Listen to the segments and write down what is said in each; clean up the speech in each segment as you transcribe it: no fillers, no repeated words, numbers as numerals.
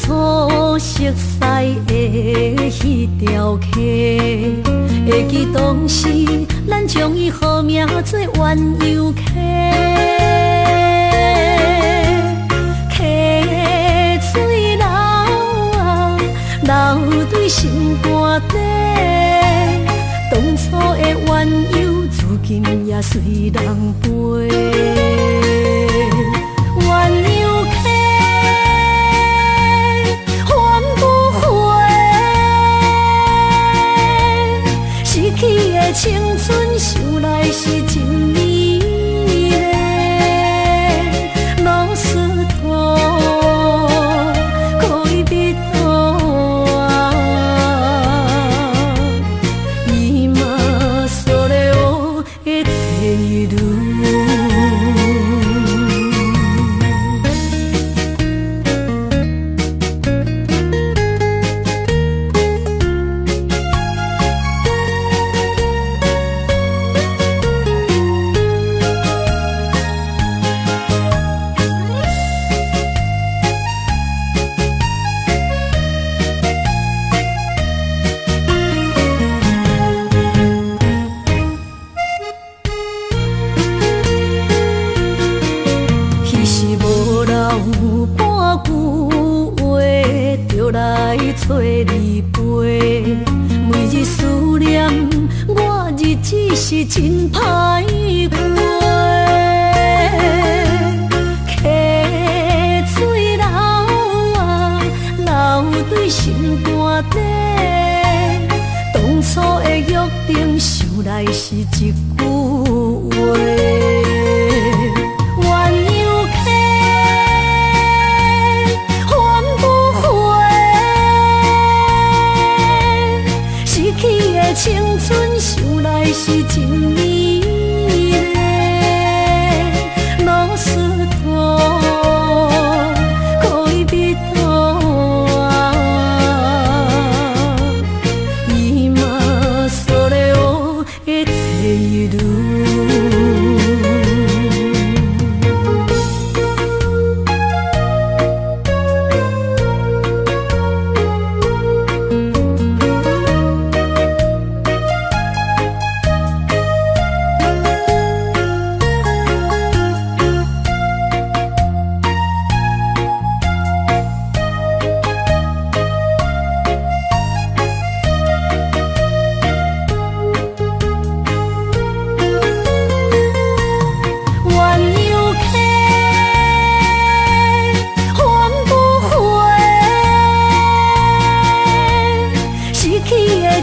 初熟悉的迄条溪，会记当时咱将伊号名做鸳鸯溪。溪水流啊，流对心肝底。当初的鸳鸯，如今也随人飞。鸳鸯溪。去的青春想来是真美丽，老师徒可以比多啊，伊嘛所了的地路。找你陪，每日思念我，日子是真歹过。溪水流啊，流对心肝底。当初的约定，想来是一句话。青春想来是真美丽，老师徒可以比多啊，伊嘛所了的地路。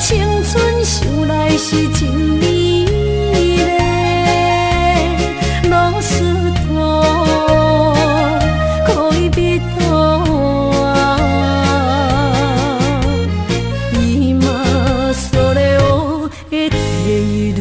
青春想来是真美丽，老师徒可以比多啊，伊嘛所了的地路。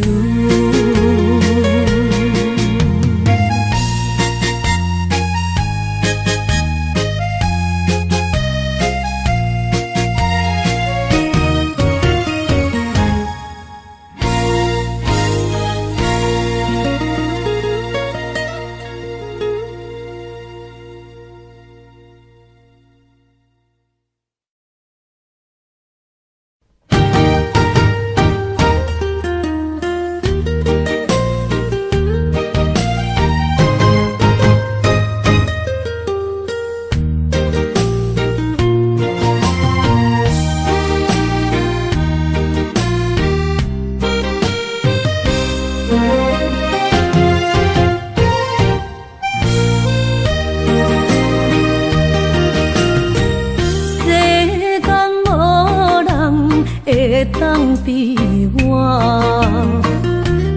会当比我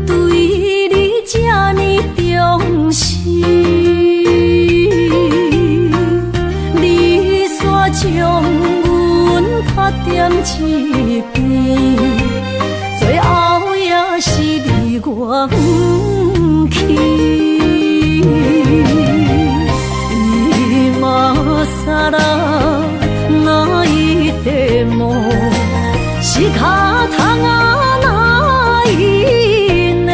对你这呢重视，你煞将阮拍点一边，最后也是你我不去。今ら泣いても仕方がないね。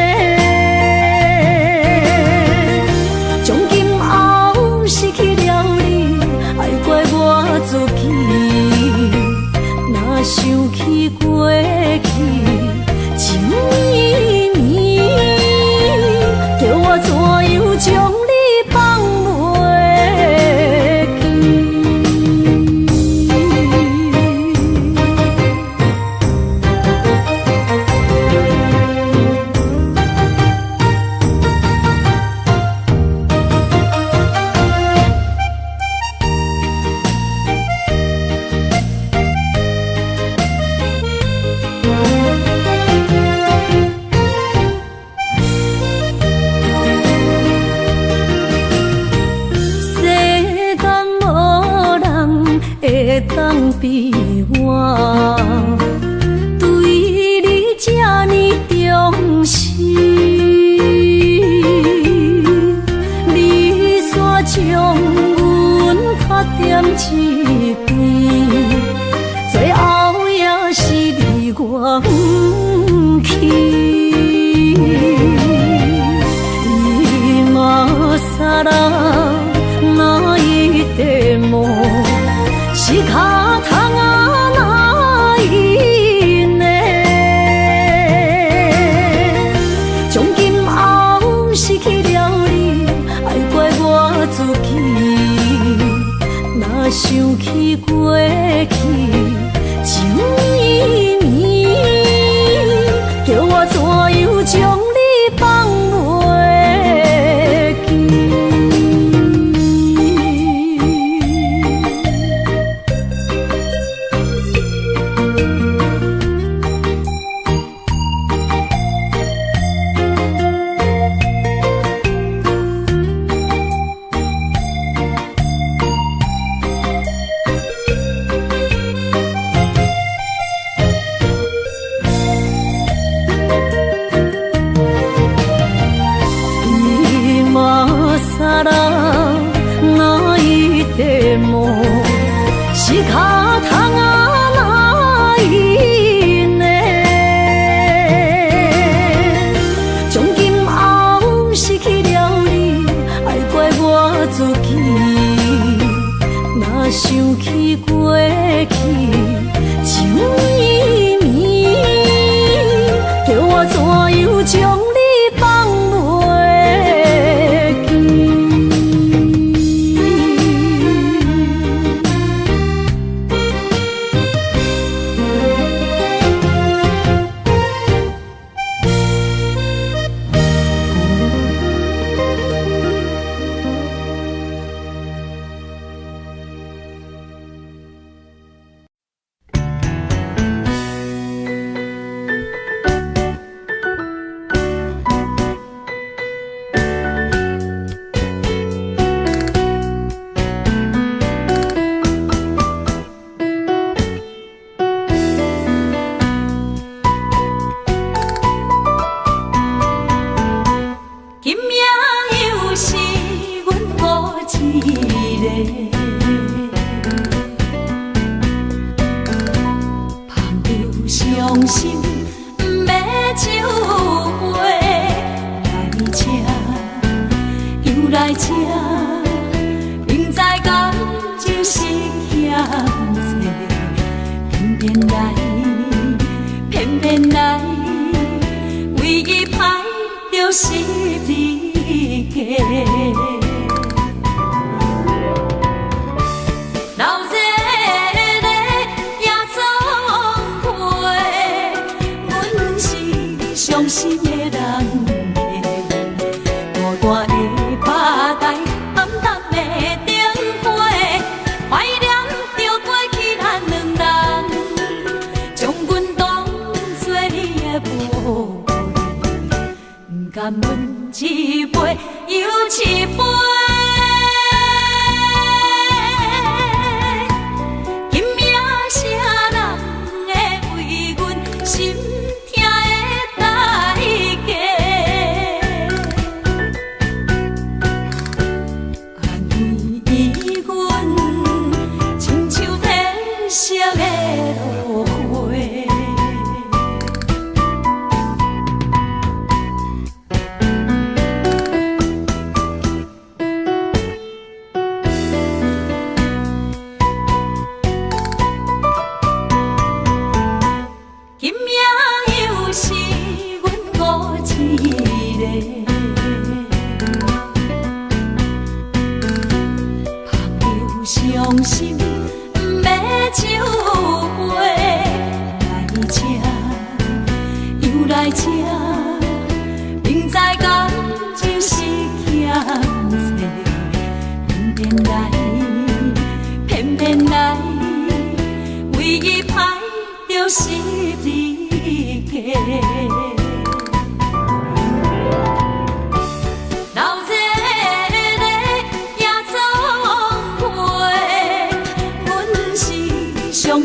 从今后失去了你，爱怪我自己。你我，对你这呢重视，你煞将阮较点一边，最后也是你我不去。萨拉那一地梦，是脚痛啊那一呢？从今后失去了你，爱怪我自己。若想起过去情绵绵，叫我怎样将你放袂？是脚痛啊那一呢？从今后失去了你，爱怪我自己。若想起过去情绵绵，叫我怎样将你放袂记？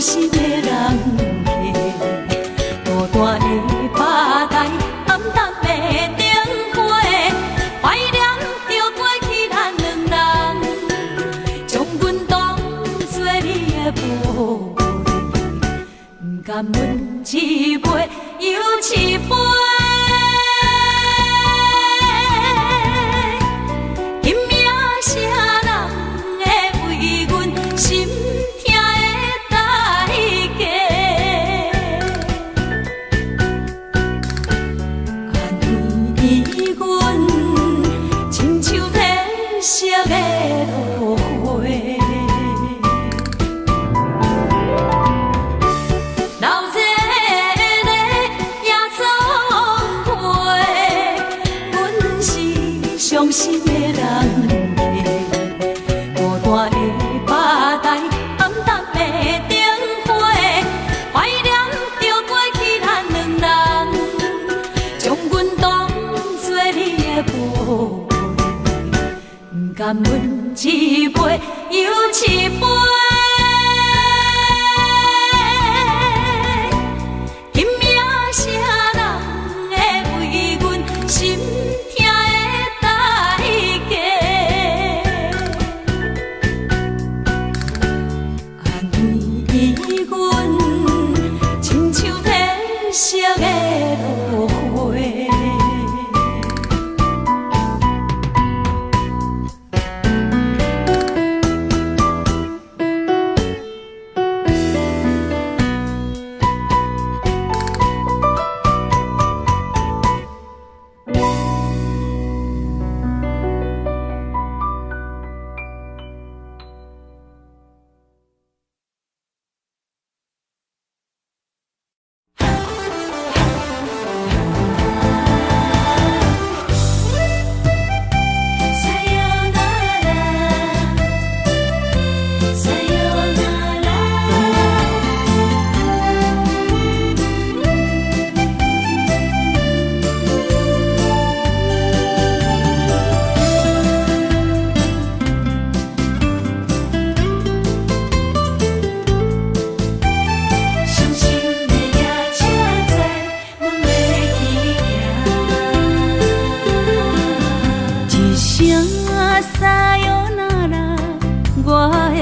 心的人客，孤单的巴台，暗淡的灯花，怀念着过去咱两人，将阮当作你的宝贝，不甘阮一杯又一杯。伤心的人客，孤单的巴台，暗淡的灯花，怀念着过去咱两人，将阮当作你的宝贝，不甘阮一杯又一杯。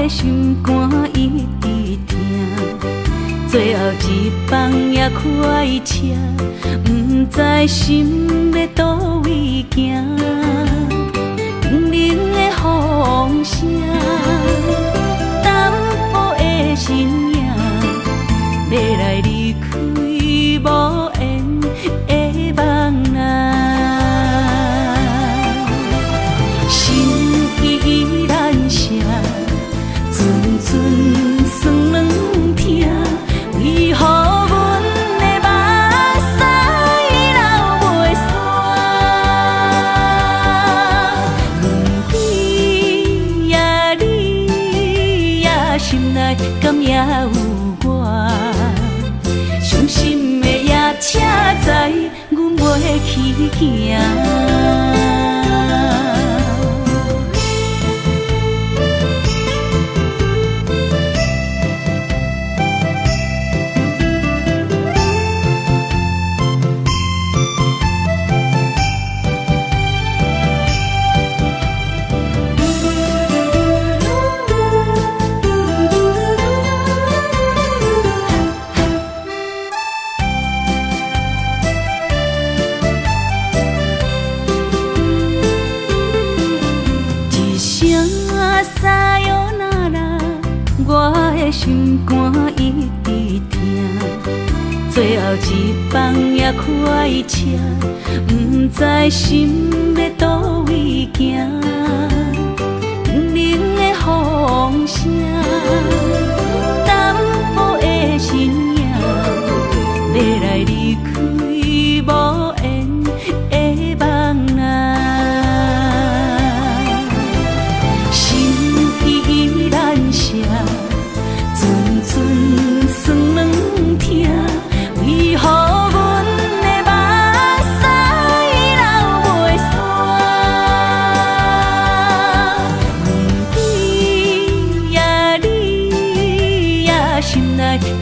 心肝一直疼，最后一放也开车，不知心要倒位行。冷冷的风声，淡薄的身影，要来离开无缘的梦啊。心依然声。阵酸软疼，为何阮的目屎流袂煞？问鬼呀你呀，心内敢也有我？伤心的夜车载，阮袂去行。心肝一直疼，最后一放也开车，不知心要倒位行。冷冷的风声，淡薄的身影，要来离开无缘的梦啊。心依然声。阵酸软疼，为何阮的目屎流袂煞？问鬼呀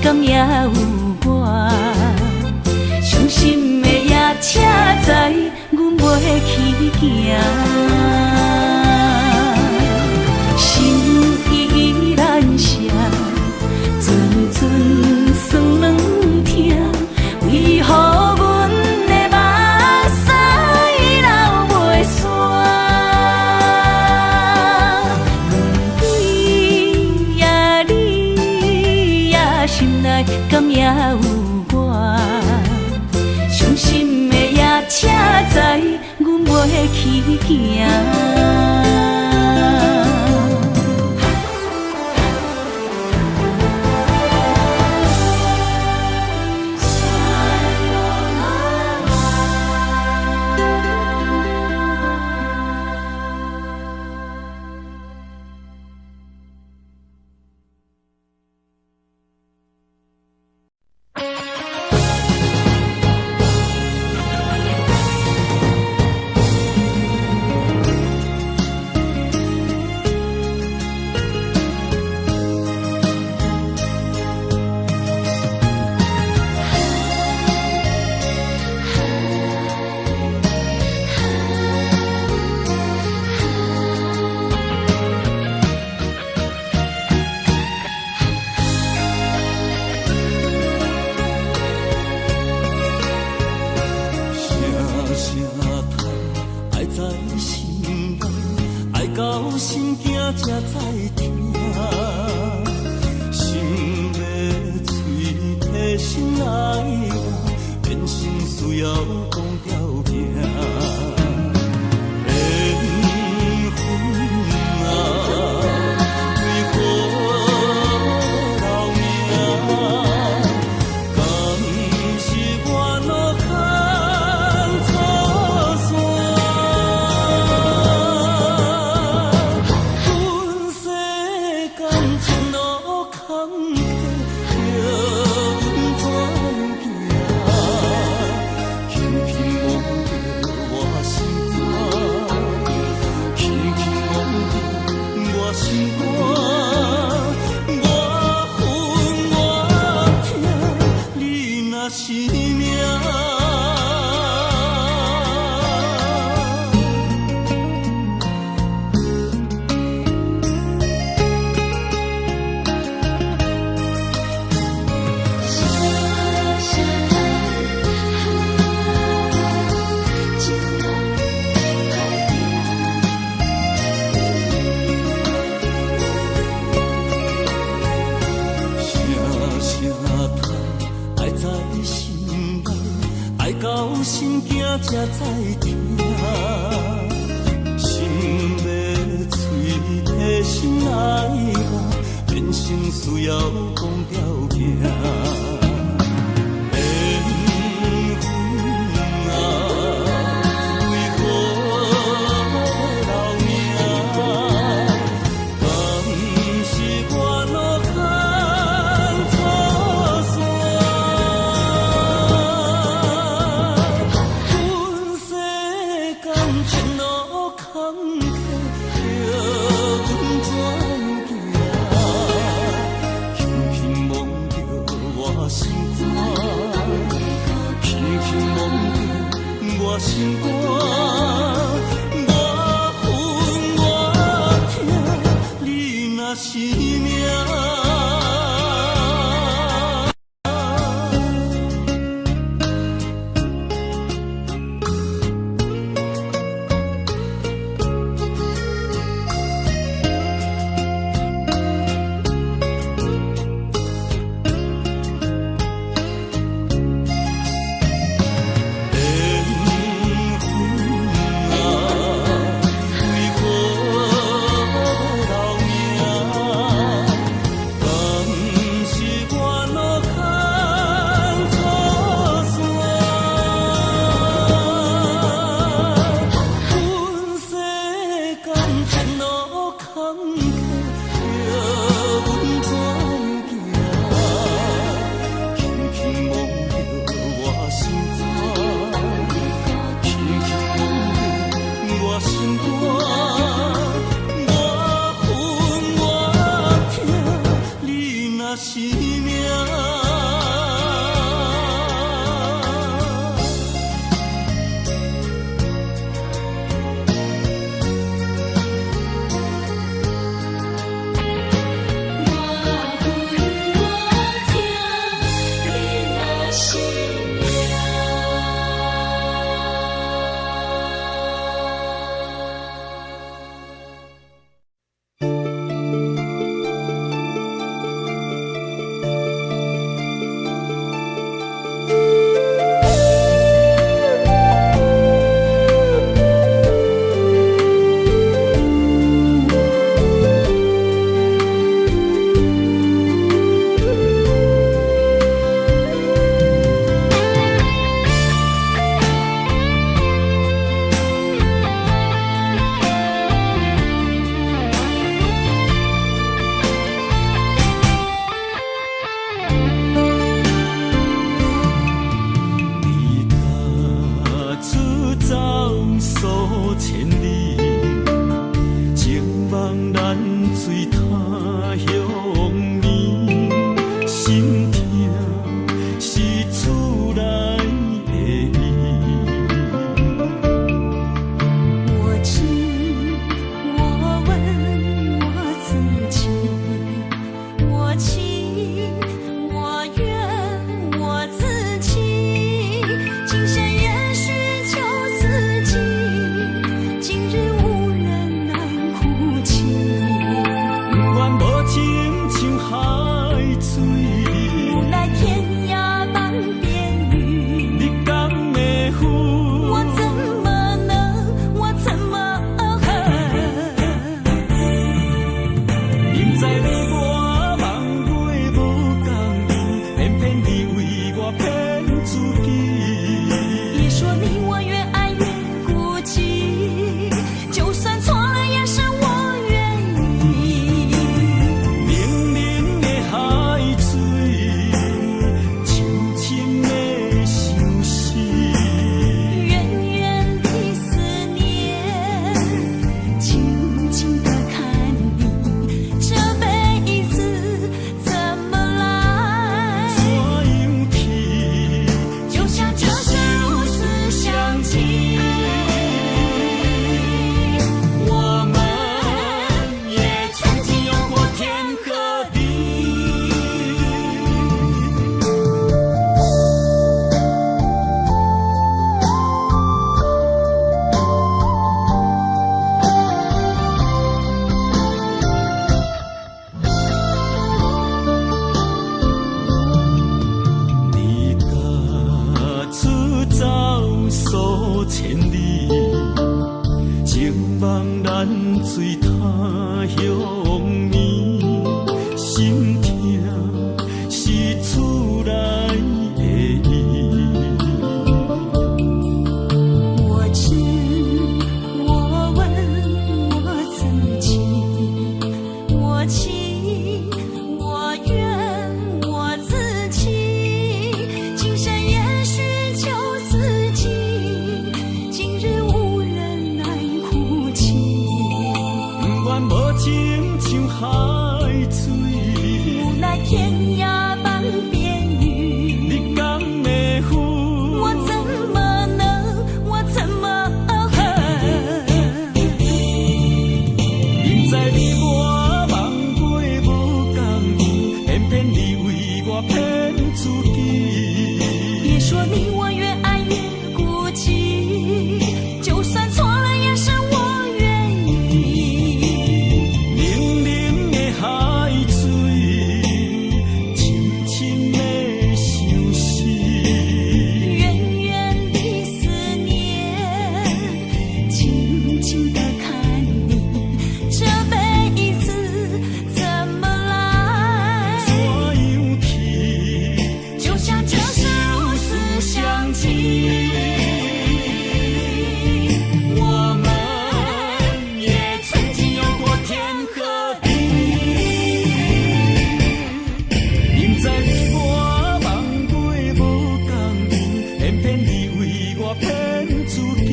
敢也有我？伤心的夜车载，阮袂去行。心依然舍，阵阵酸软痛，为何阮的目屎流袂煞？问对呀，你呀心内敢也有我？伤心的夜车载，阮袂去行。才知听，心要碎，体心爱我，变成需要讲条件。心肝，我恨我痛，你若是命。是命。水他乡眠，心痛是厝内的伊。我知，我问我自己，我情我愿我自己，今生也许求自己，今日无人难哭泣。不愿无情像海水，无奈天涯半边雨，你敢会负？我怎么能，我怎么明知你我梦袂无共面，偏偏你为我骗自己。别说你我越爱越孤寂，就算错了也是我愿意。冷冷的海水，深深的相思。远远的思念，静静地看你，这辈子怎么来？怎样去？就像这生如此相契。我们也曾经有过天和地。你家出走数千里，情望咱水他乡眠，心痛是厝内的伊。我知，我问我自己，我情我愿我自己，今生也许求自己，今日无人难哭泣。不愿无情像海水，无奈天涯半边雨，你敢会负？我怎么能，我怎么明知你我梦袂无共面，偏偏你为我骗自己。别说你我越爱越孤寂，就算错了也是我愿意。冷冷的海水，深深的相思。远远的思念，静静地看你，这辈子怎么来？怎样去？就像这生如此相契。我们也曾经有过天和地。明知你我梦袂无共面，偏偏你为我骗自己。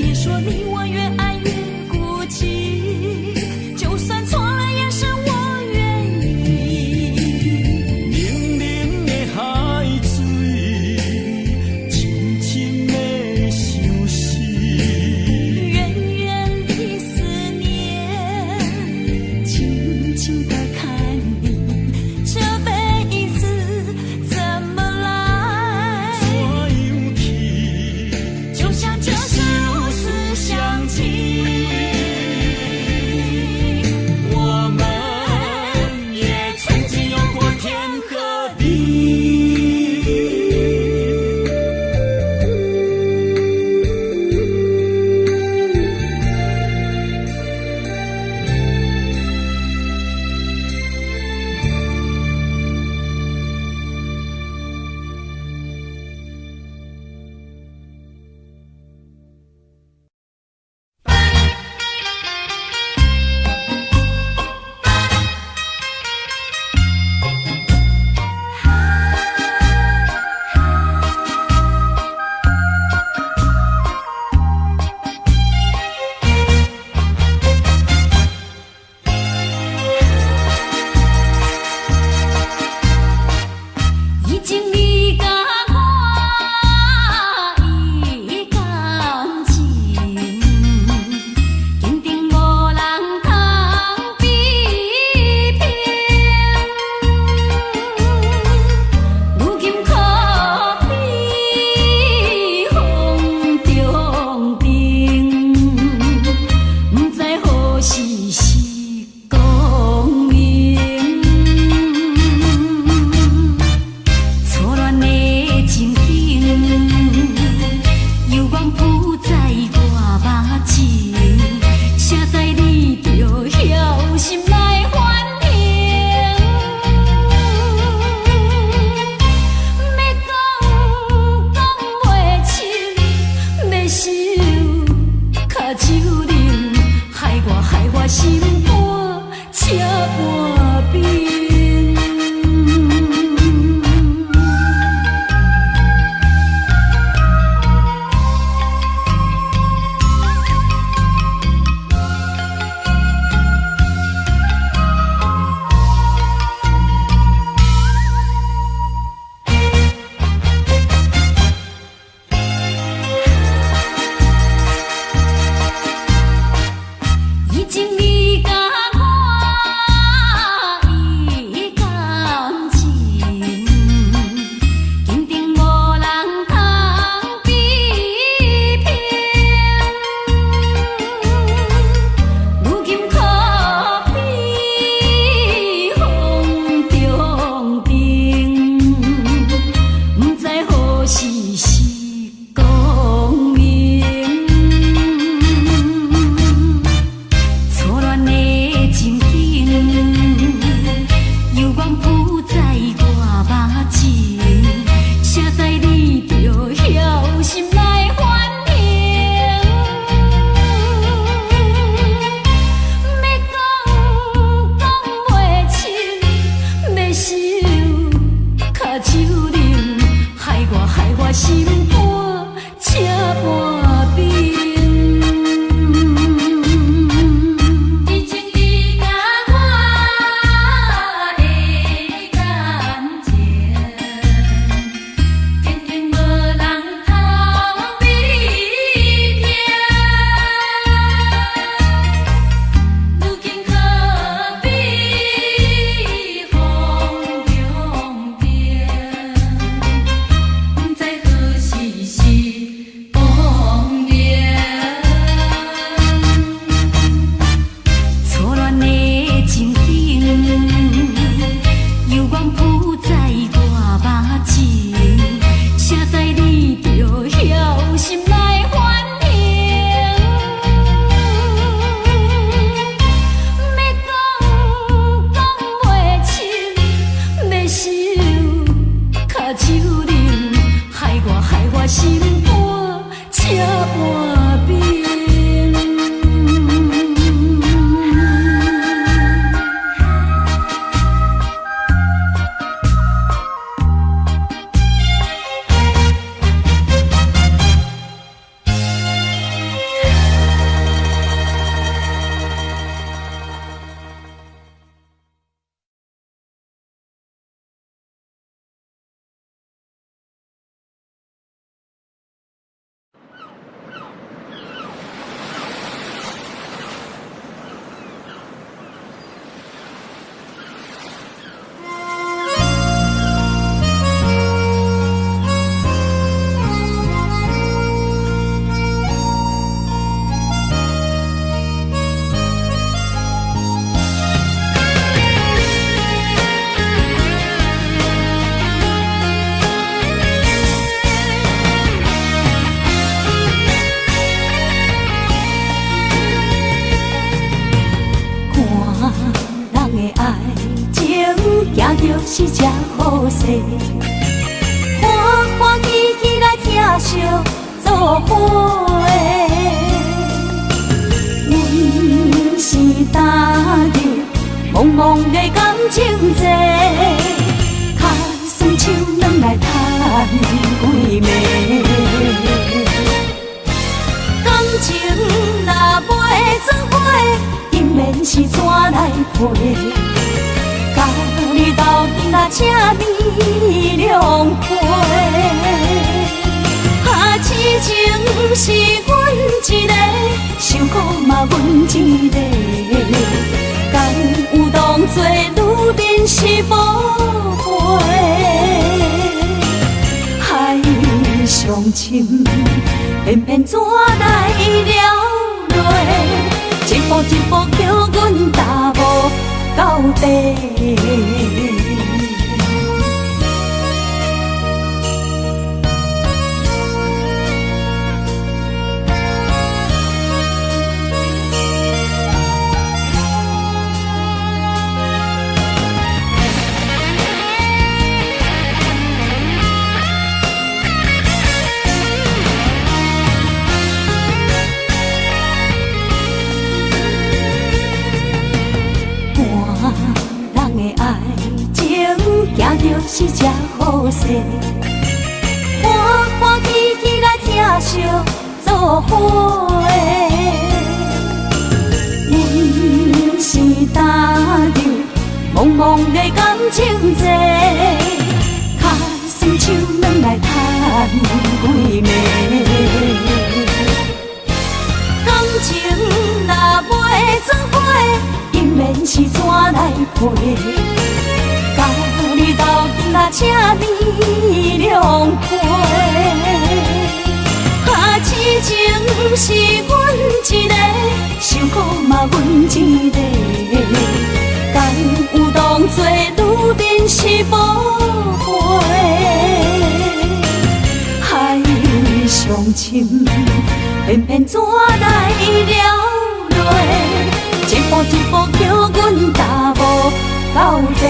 别说你我越爱越孤寂，就算错了也是我愿意。冷冷的海水，深深的相思。远远的思念，静静地看你，这辈子怎么来？怎样去？就像这生如此相契。我们也曾经有过天和地。是这好势，欢欢喜喜来疼惜做伙的。阮是踏入茫茫的感情债，脚酸手软来赚几暝。感情若袂做伙，因免是怎来陪？甲你斗阵啊，请你谅陪。啊，痴情是阮一个，受苦嘛阮一个。敢有当作女人是无悔？海上深，偏偏怎来了落？一步一步叫阮踏无到底。行着是这好势，欢欢喜喜来疼惜做伙的。阮是踏入茫茫的感情债，脚酸手软来赚几暝。感情若袂做伙，因免是怎来陪？甲你斗阵啊，请你谅陪。啊，痴情是阮一个，受苦嘛阮一个。敢有当作女人是无悔？海上深，偏偏怎来了落？一步一步叫阮踏无到底。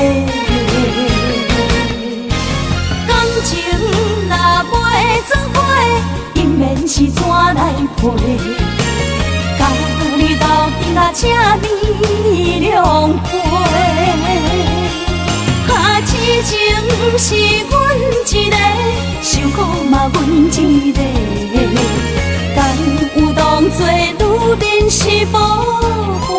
感情若袂做伙，因免是怎来陪？甲你斗阵啊，请你谅陪。啊，痴情是阮一个，受苦嘛阮一个。敢有当作女人是无悔？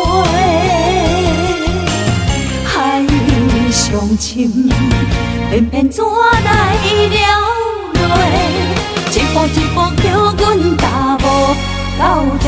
上深，偏偏怎来了落？一步一步叫阮踏无到底。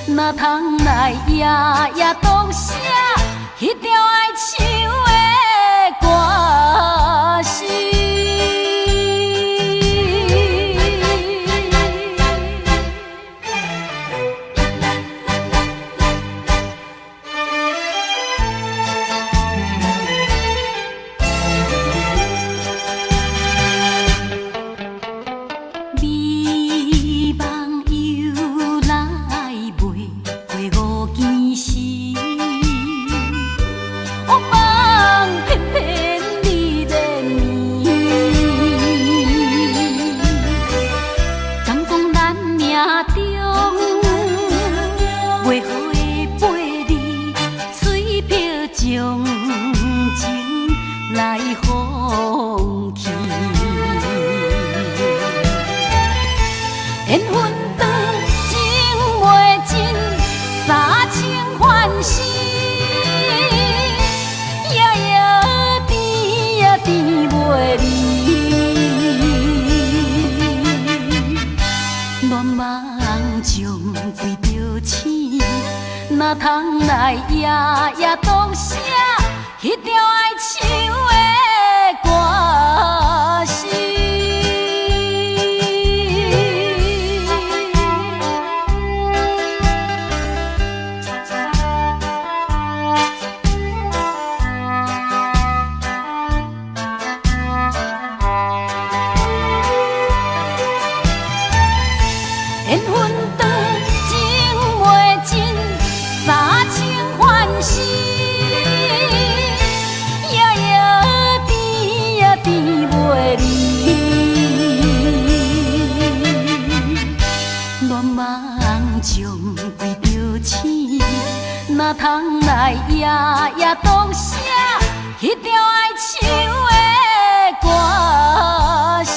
哪通来夜夜当写迄条爱唱的歌词？哪通来夜夜当写迄条爱唱的歌词？缘分长，情袂尽。三情欢喜，夜夜甜呀甜袂离。乱梦将规条星，哪通来夜夜当写迄条爱唱的歌词？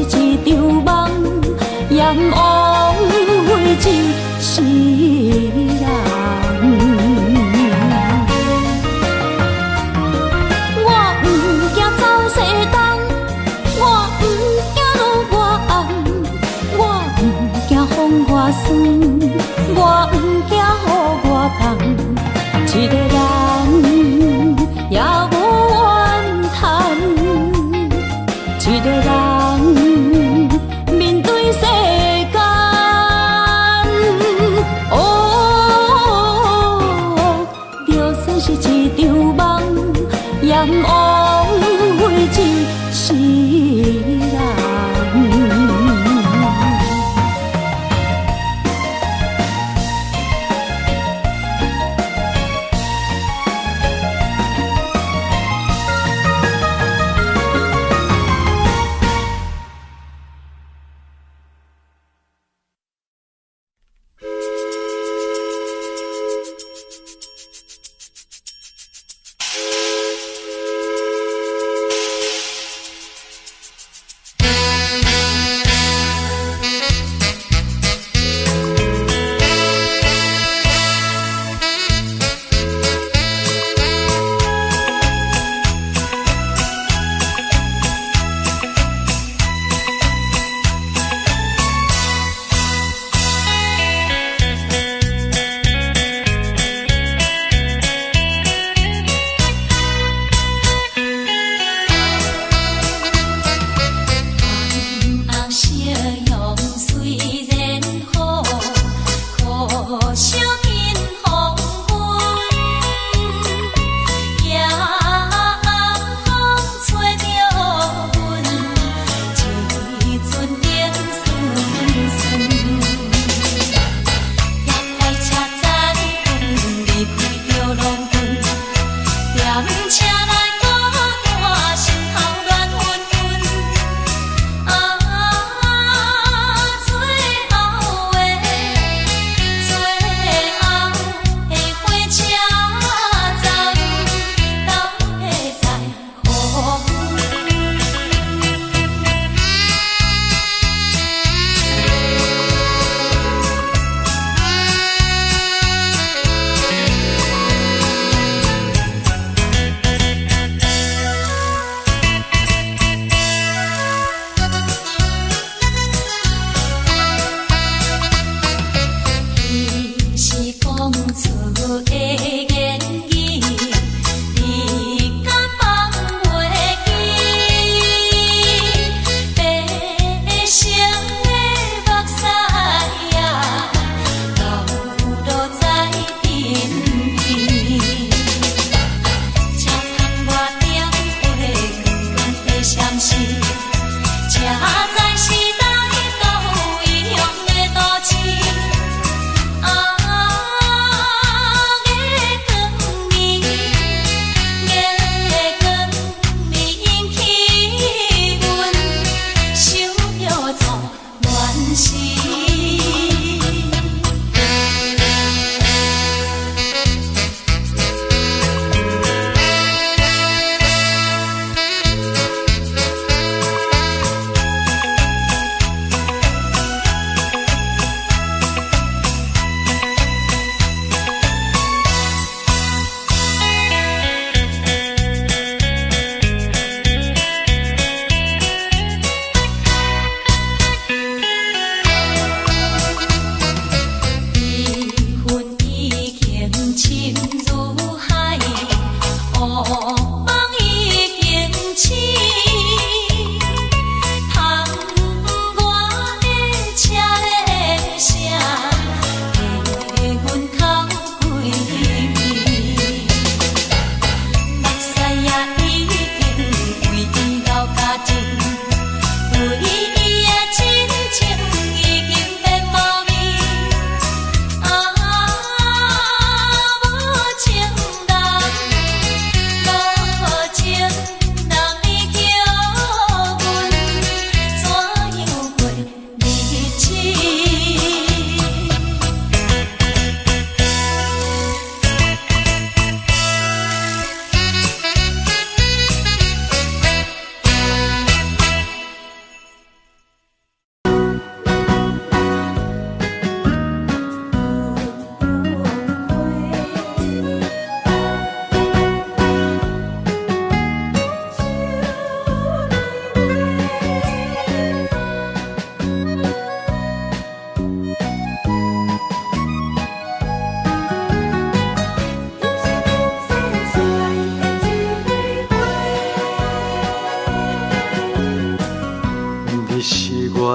是一场梦，阎王为一世人。我不惊走西东，我不惊路外暗，我不惊风外酸，我不惊雨外重。一个人也无怨叹，一个人面对世间。就算是一场梦，阎王为一世人。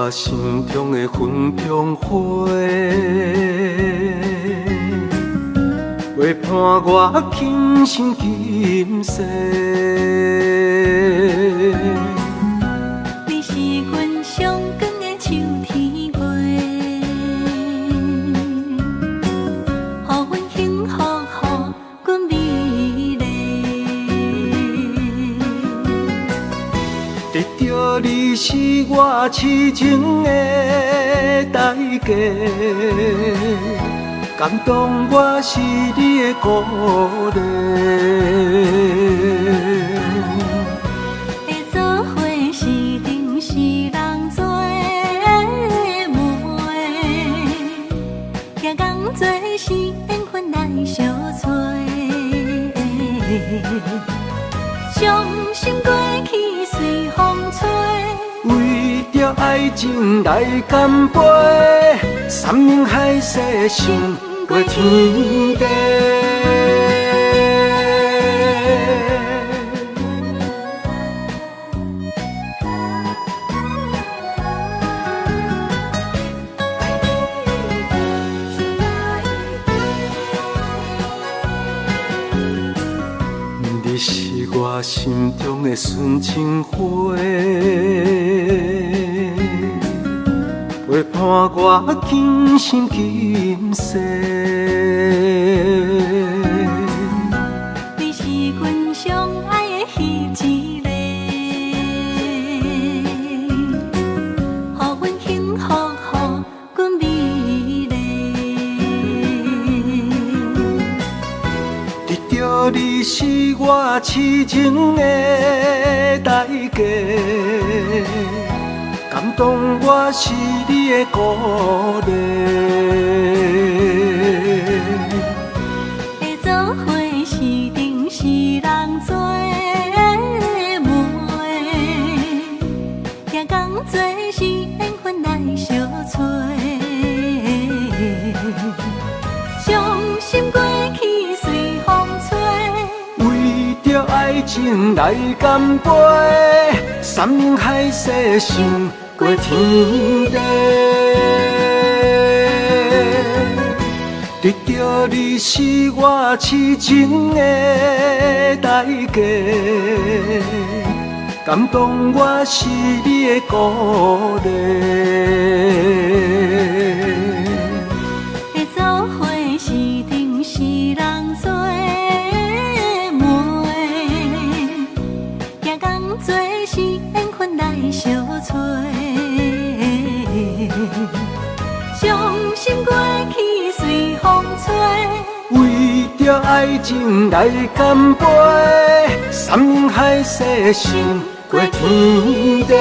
我心中的云中花，陪伴我今生今世。你是阮上光的秋天月，予阮幸福，予阮美丽。得到你是我痴情的代价，感动我是你的鼓励。会做伙是定是人做媒，行工做是缘分来相找。伤心过去随风吹。为着爱情来干杯，山盟海誓想过天地。你是我心中的纯情花，陪伴我今生今世。你是阮上爱的彼一个，予阮幸福，予阮美丽。得到你是我痴情的代价，感动我是你的鼓励。会做伙是定是人做媒，行工做是缘分来相找。伤心过去随风吹。为着爱情来干杯，山盟海誓想过天地。得到你是我痴情的代价，感动我是你的鼓励。会做伙是定是人做媒，行工做是缘分来相找。伤心过去随风吹。为着爱情来干杯，山盟海誓想过天地。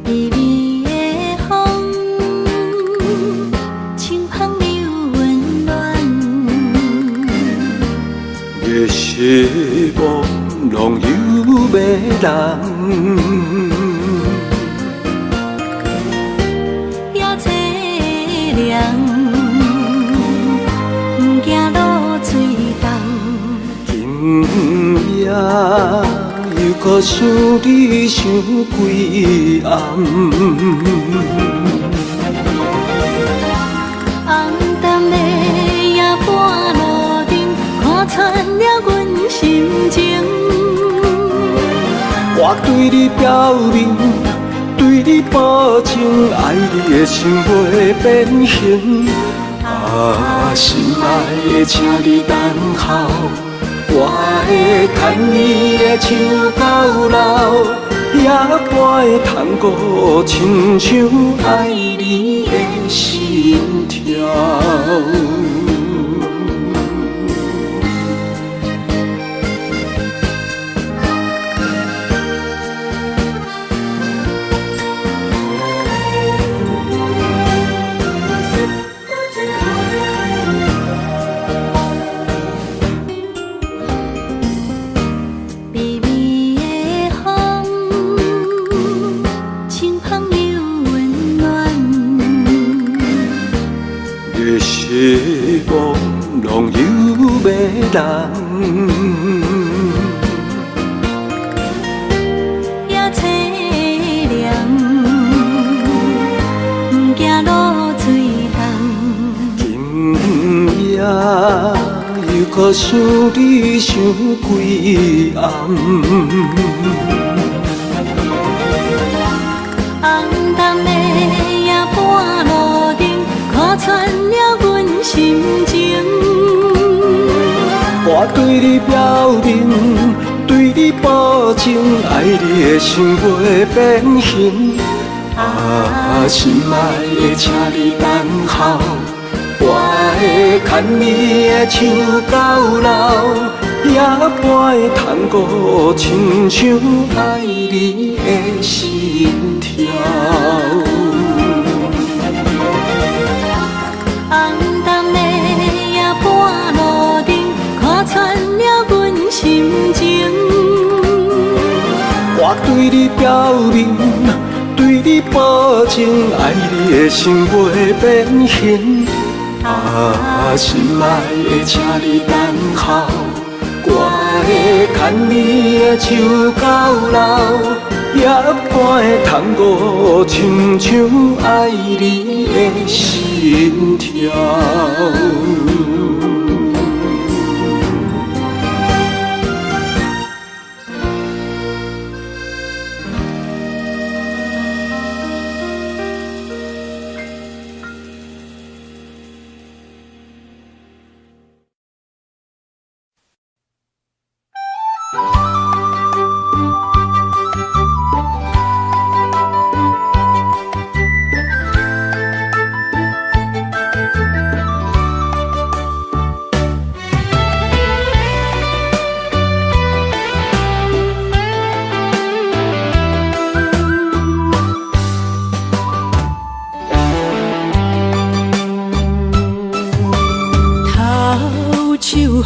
微微的风，轻捧又温暖。夜色朦胧又迷人，也凄凉，行路水重。今夜又搁想你想几暗。红淡的夜半路灯，看穿了阮心情。我对你表明，对你保证，爱你的心袂变形。啊，心爱的，请你等候，我会牵你的手到老，也会探顾亲像爱你的心跳。人。也凄凉，不惊露水重。今夜又搁想你想几暗。红淡的夜半路灯，看穿了阮心情。我对你表明，对你保证，爱你的心袂变形。啊，心爱的，请你等候，我会牵你的手到老，也不会通过亲像爱你的心跳。红淡的夜半路灯，看穿了阮心情。我对你表明，对你保证，爱你的心袂变形。啊，心爱的，请你等候，我会牵你的手到老，也不会通过亲像爱你的心跳。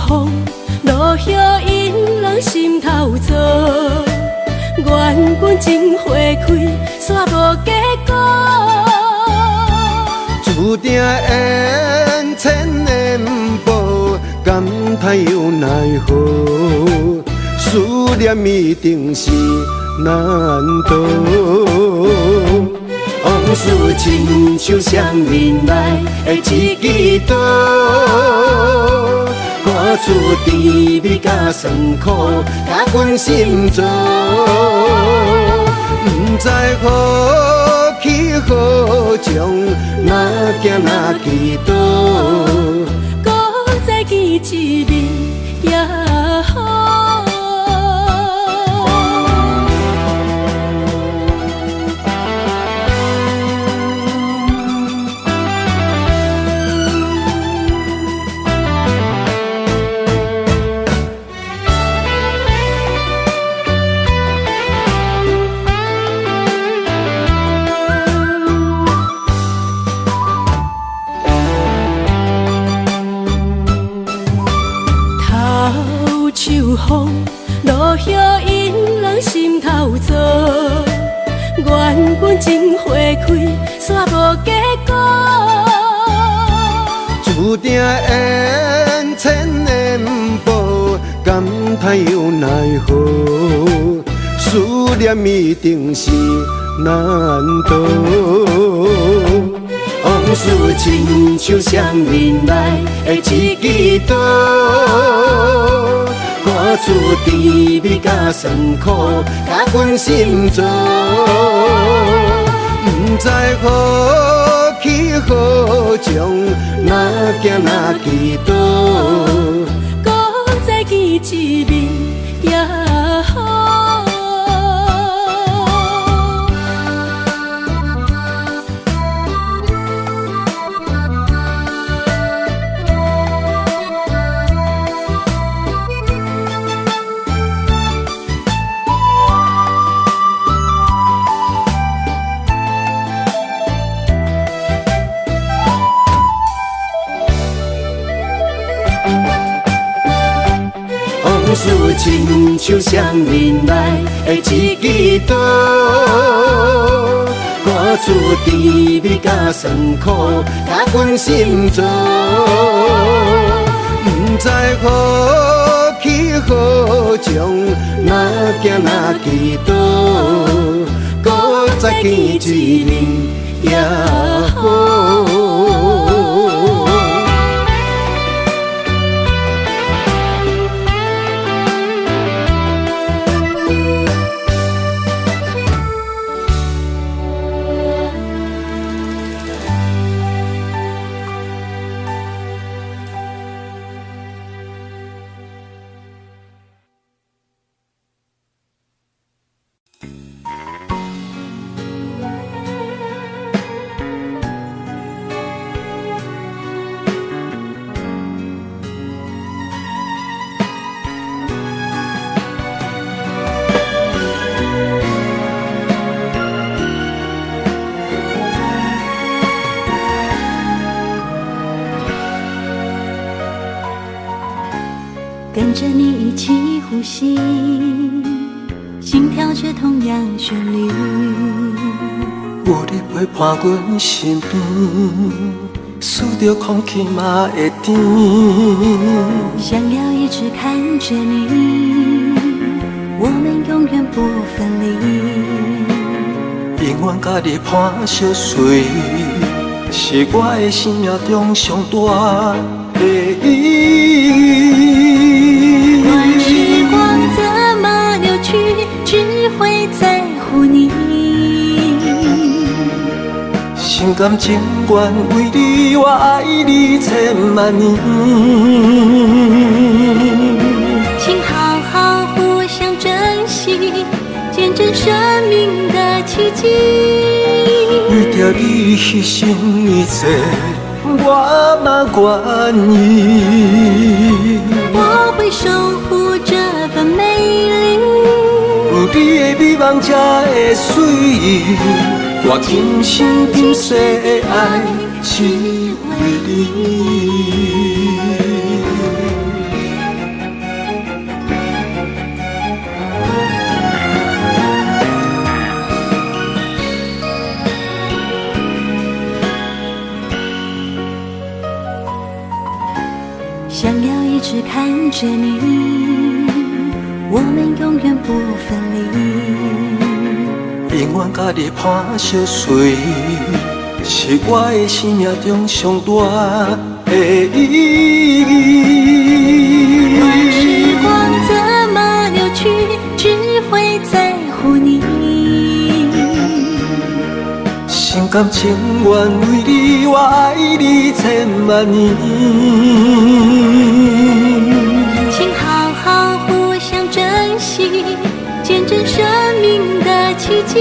风，落叶引人心头躁。原本情花开，煞无结果。注定缘千年报，感叹又奈何？思念一定是难渡。往事亲像双面来的一支刀，看出甜蜜甲酸苦，甲阮心中。不知何去何从，哪行哪去倒，搁再见一面也好。秋风，落叶引人心头躁。原本情花开，煞无结果。注定缘千年报，感叹又奈何？思念一定是难渡。往事亲像双面来的一支刀，看出甜蜜甲酸苦，甲阮心中。不知何去何从，哪行哪去倒，搁再见一面也好。往事亲像双面来的一支刀，看出甜蜜甲酸苦，甲阮心中。不知好气好情，哪行哪祈祷，搁再见一面也好。跟着你一起呼吸，心跳着同样旋律。有你陪伴阮身边，数着空气嘛会甜。想要一直看着你，我们永远不分离。永远甲你伴相随，是我的生命中上大的意义。管时光怎么流去，只会在乎你。心甘情愿为你，我爱你千万年。请好好互相珍惜，见证生命的奇迹。为着你牺牲一切，我嘛愿意。我会守护这份美丽。有你的美梦才会水，我今生今世的爱只为你。想要一直看着你，我们永远不分离。永远甲你伴相随，是我的生命中上大的意义。管时光怎么流去，只会在乎你。心甘情愿为你，我爱你千万年。请好好互相珍惜，见证生命的奇迹。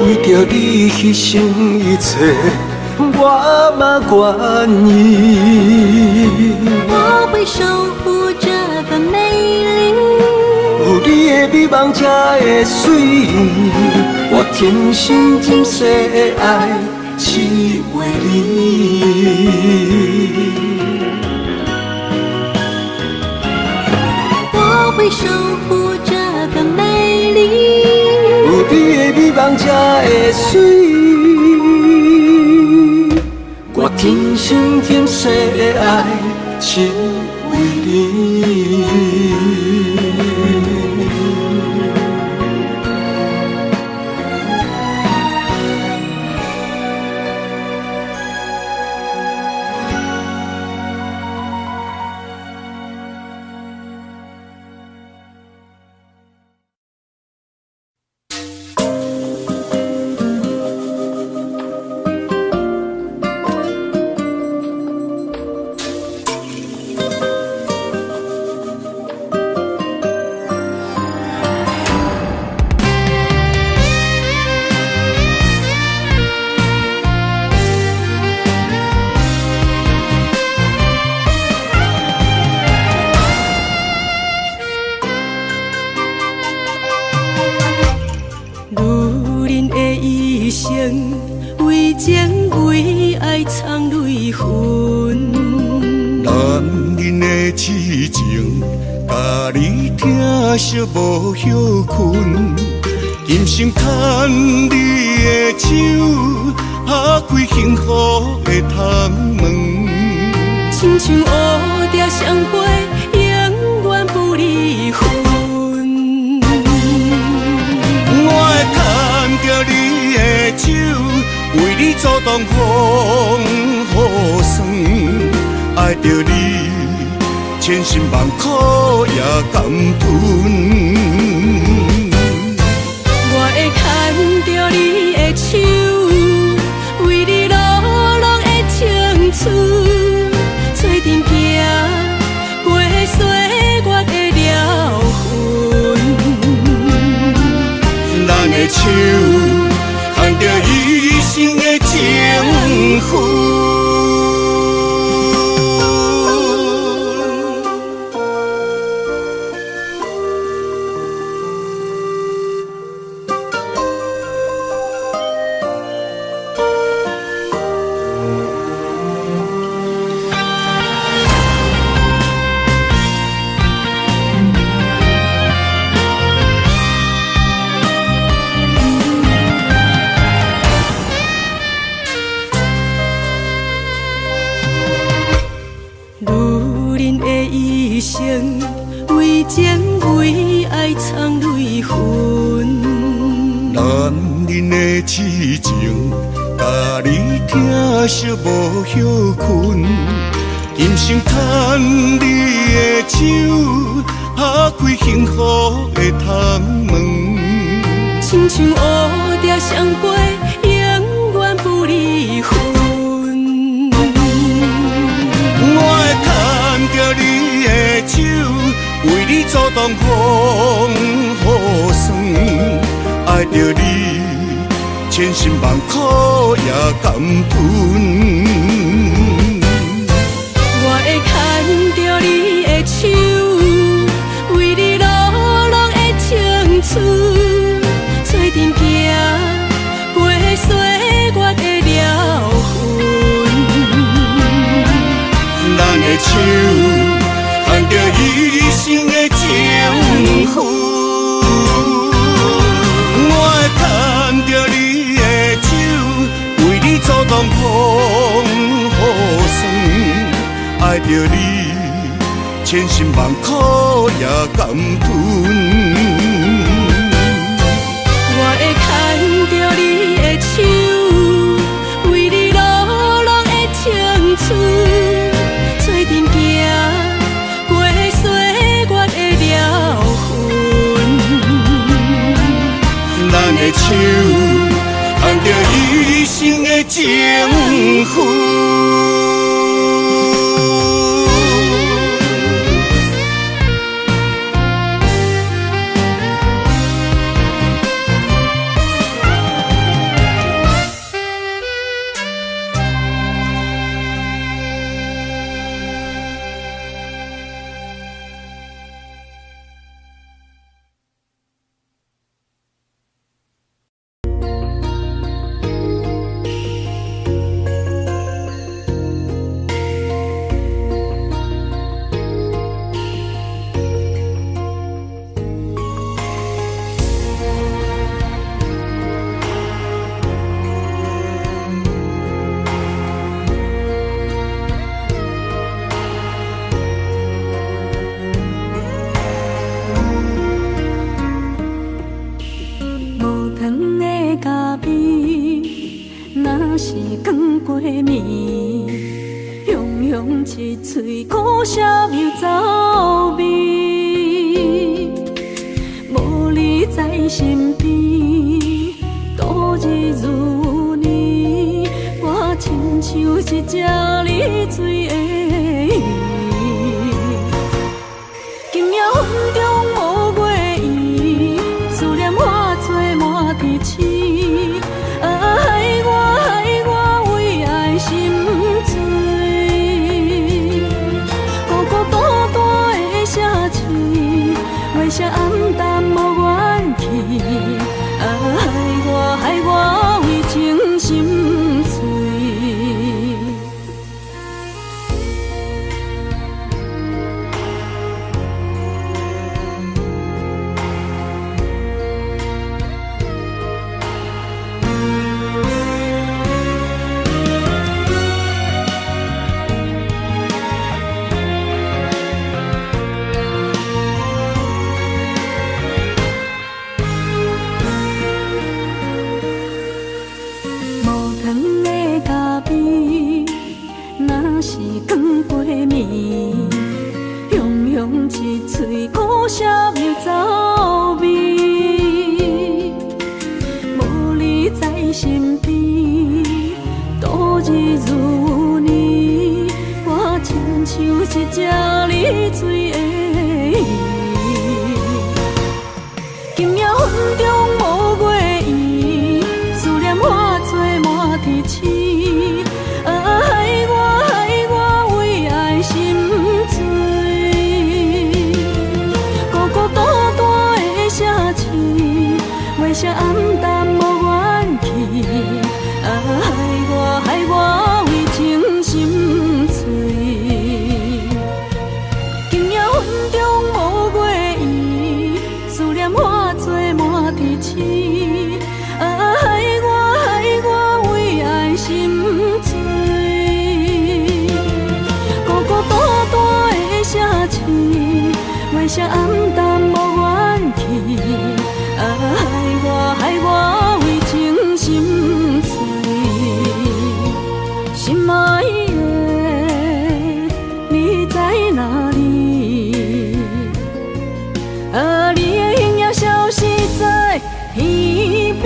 为着你牺牲一切，我嘛愿意。我会守护这份美丽。有你的美梦才会水，我今生今世的爱只为你。我会守护这份美丽。有你的美梦才会水，我今生今世的爱只为你。为情为爱藏泪痕，男人的痴情，甲你疼惜无休困。今生牵你的手，打开幸福的窗门。亲像乌蝶双阻挡风雨霜，爱着你，千辛万苦也甘吞。我会牵着你的手，为你落落的青春，做阵行过岁月的疗痕。咱的手牵着一生的情分。为情为爱藏泪痕，男人的痴情，甲你疼惜无休困。今生牵你的手，打开幸福的窗门。亲像乌蝶相陪，永远不离分。我会牵着你的手，为你阻挡风雨霜，爱着你，千辛万苦也甘吞。我会牵着你的手，为你落落的青春，做阵行过岁月的疗痕。咱的手牵着一生的情分，我会牵着你的手，为你阻挡风雨霜，爱着你，千辛万苦也甘吞。我会牵着你的手，为你落落的青春，做阵行过岁月的疗痕。咱的手牵着一生的情分。若是光过暝，雄雄一嘴苦涩又走味。无你在身边，度日如年，我亲像一只离水的鱼。今夜风中无月圆，思念化作满天星。月色暗淡无元气，害我为情心碎。嘴苦涩又走味，无你在身边，度日如年，我亲像一只溺水的鱼。今夜云中无月圆，思念化作满天星。害我为爱心醉，孤孤单单的城市，月色暗淡无元气。害我为情心碎。今夜云中无月圆，思念化作满天星。害我为爱心醉。月色暗淡无元气，害我为情心碎。心爱的，你在哪里？你的影也消失在天边。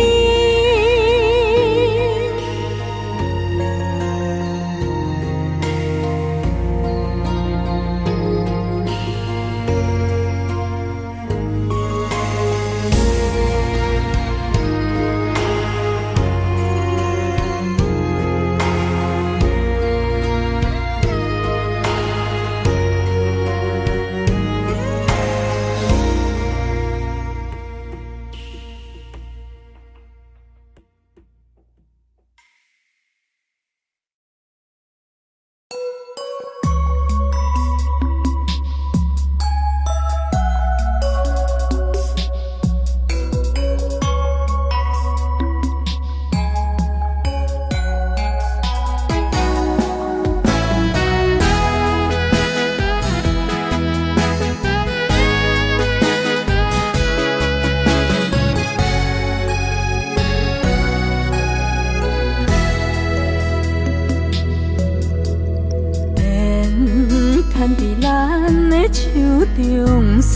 牵伫咱的手中线，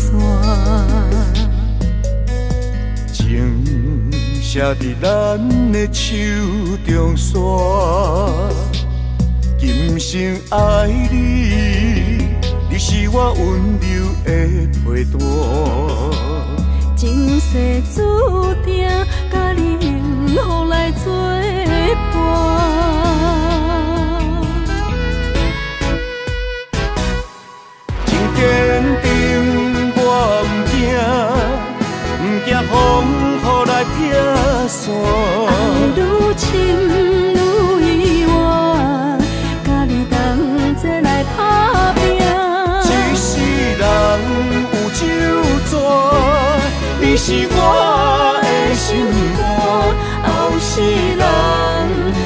情写伫咱的手中线，今生爱你，你是我温柔的陪伴。前世注定，甲你幸福来作伴。坚定我不惊风雨来劈散。爱愈深愈远，甲你同齐来打拼。一世人有酒泉，你是我的心肝。后世人，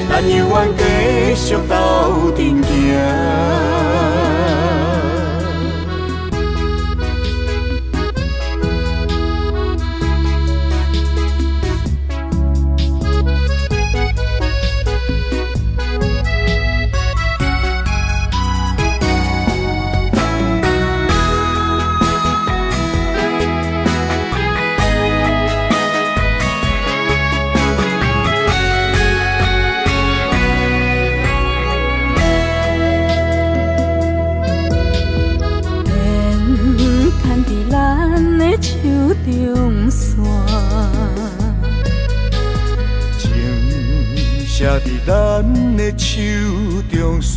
咱永远继续斗阵行。手中线，情写伫咱的手中线，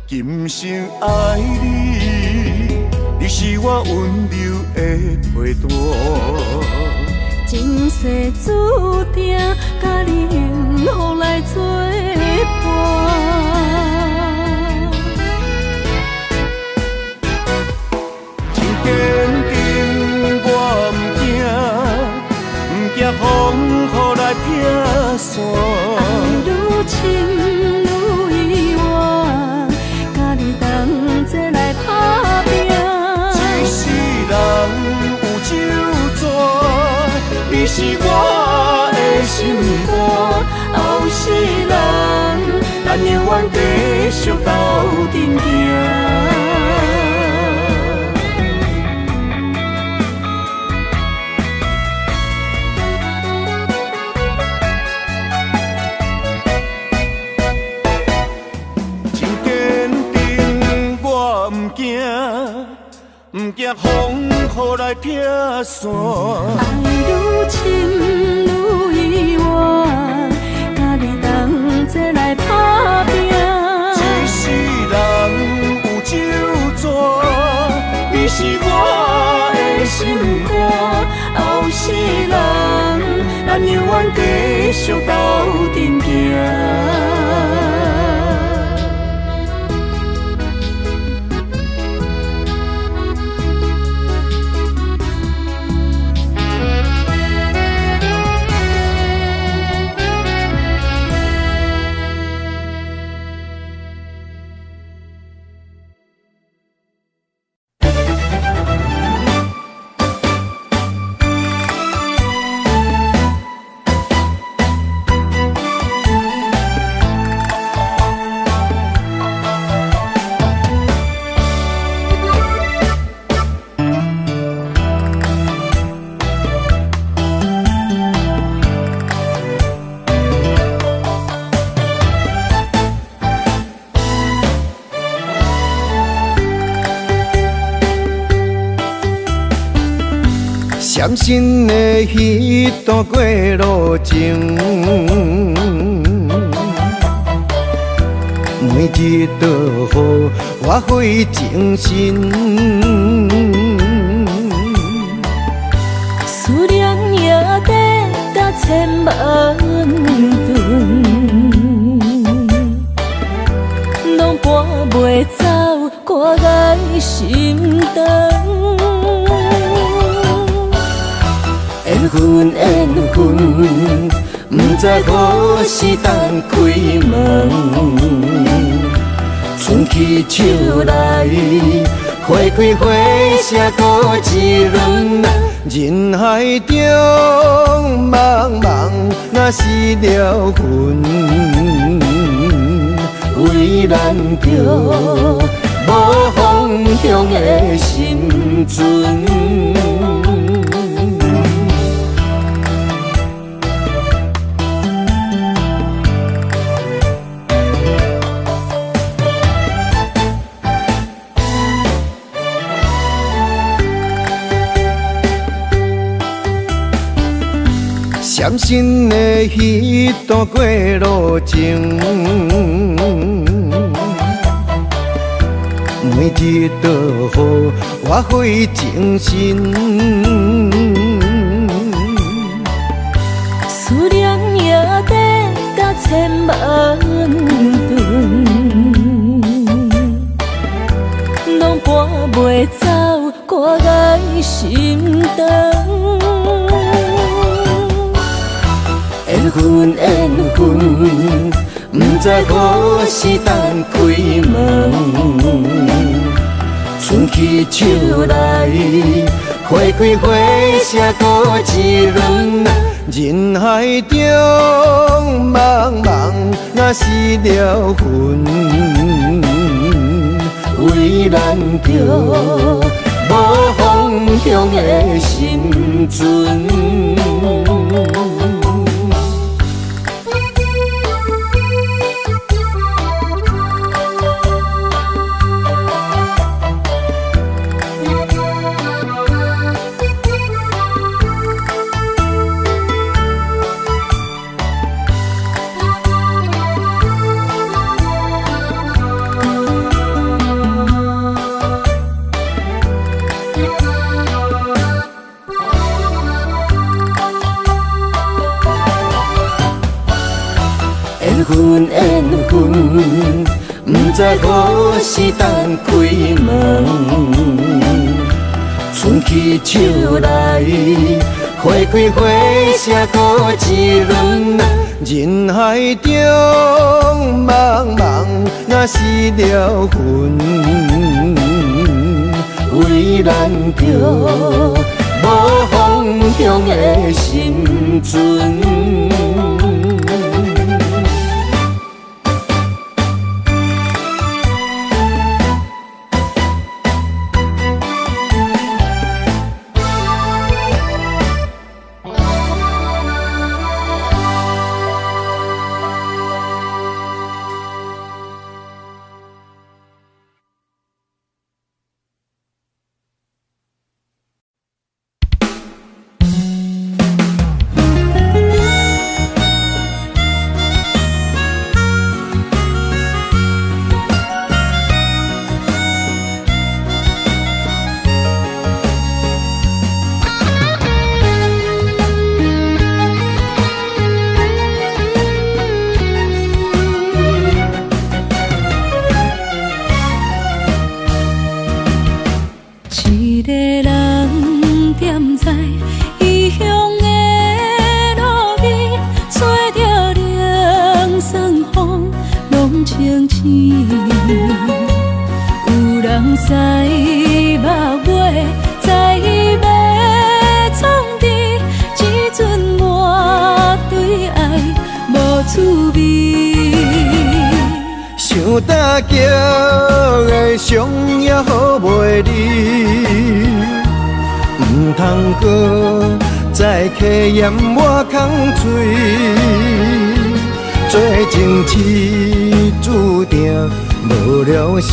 今生爱你，你是我温柔的陪伴。前世注定，甲你幸福来作伴。坚定我不惊风雨来劈散。爱愈深愈远，甲你同齐来打拼。一世人有酒泉，你是我的心肝。后世人，咱永远继续斗阵行。惊，不惊风雨来劈山。爱愈深愈意外，甲你同齐来打拼。一世人有酒泉，你是我的心肝。后世人，咱永远继续斗阵行。闪身的彼段过路情，每日都予我费精神。思念也得甲千万吨，拢搬袂走挂在心肠。缘分缘分，不知何时当开门。春去秋来，花开花谢过一轮。人海中茫茫，若是了魂，为咱着无方向的心存。闪身的彼段过路情，每日都予我费精神。思念也得甲千万吨，拢搬袂走挂在心肠。缘分缘分，不知何时当开门。春去秋来，花开花谢过一轮。人海中茫茫，若是了魂，为咱着无方向的心存。缘分缘分，不知何时当开门。春去秋来，花开花谢过一轮。人海中茫茫，若是了魂，为咱着无方向的心存。使目尾，在伊要创治，只准我对爱无趣味。想搭桥的伤也好袂离，唔通搁再客嫌我空嘴。做情痴注定无了时，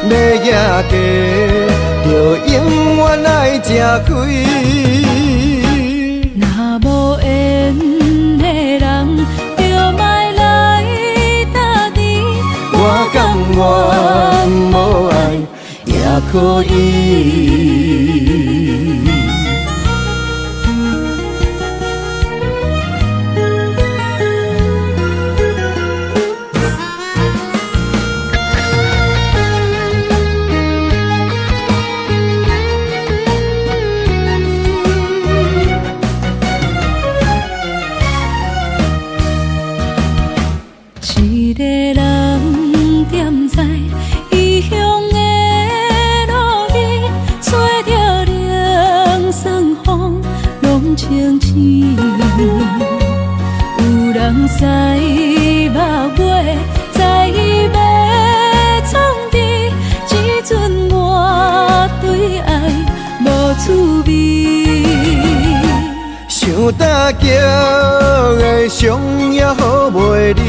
要野家就永远爱吃亏。若无缘的人，就莫来搭敌。我甘愿无爱也可以。一个人踮在异乡的路边，吹着凉爽风，拢清醒。有人使目尾，在伊要创治，只准我对爱无趣味。想搭桥的伤也好袂离，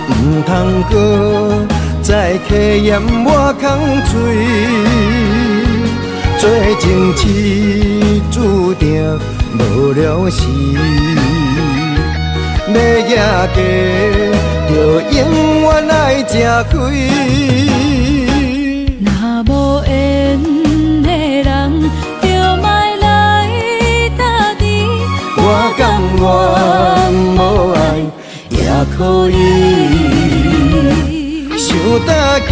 唔通搁再客嫌我空嘴。做情痴注定无了时，要野家就永远爱吃亏。若无缘的人，就莫来搭敌。我甘愿无爱也可以。想搭桥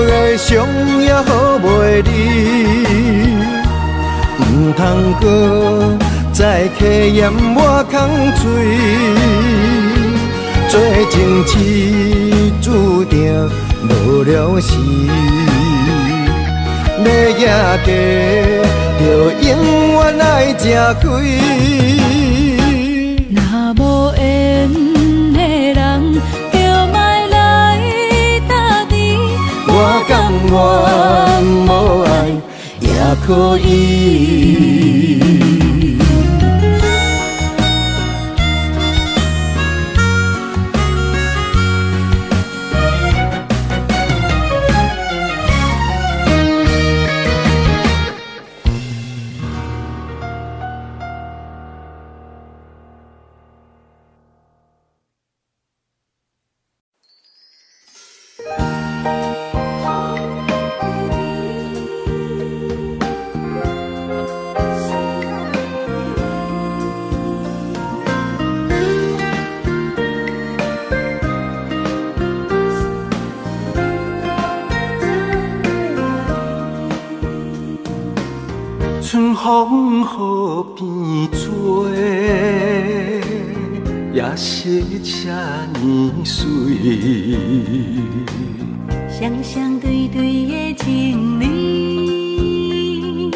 的伤也好袂离，唔通搁再客嫌我空嘴。做情痴注定无了时，要野家就永远爱吃亏。若无缘的人，就莫来搭敌。我甘愿无爱也可以。春风河边吹，也是这呢水。双双对对的情侣，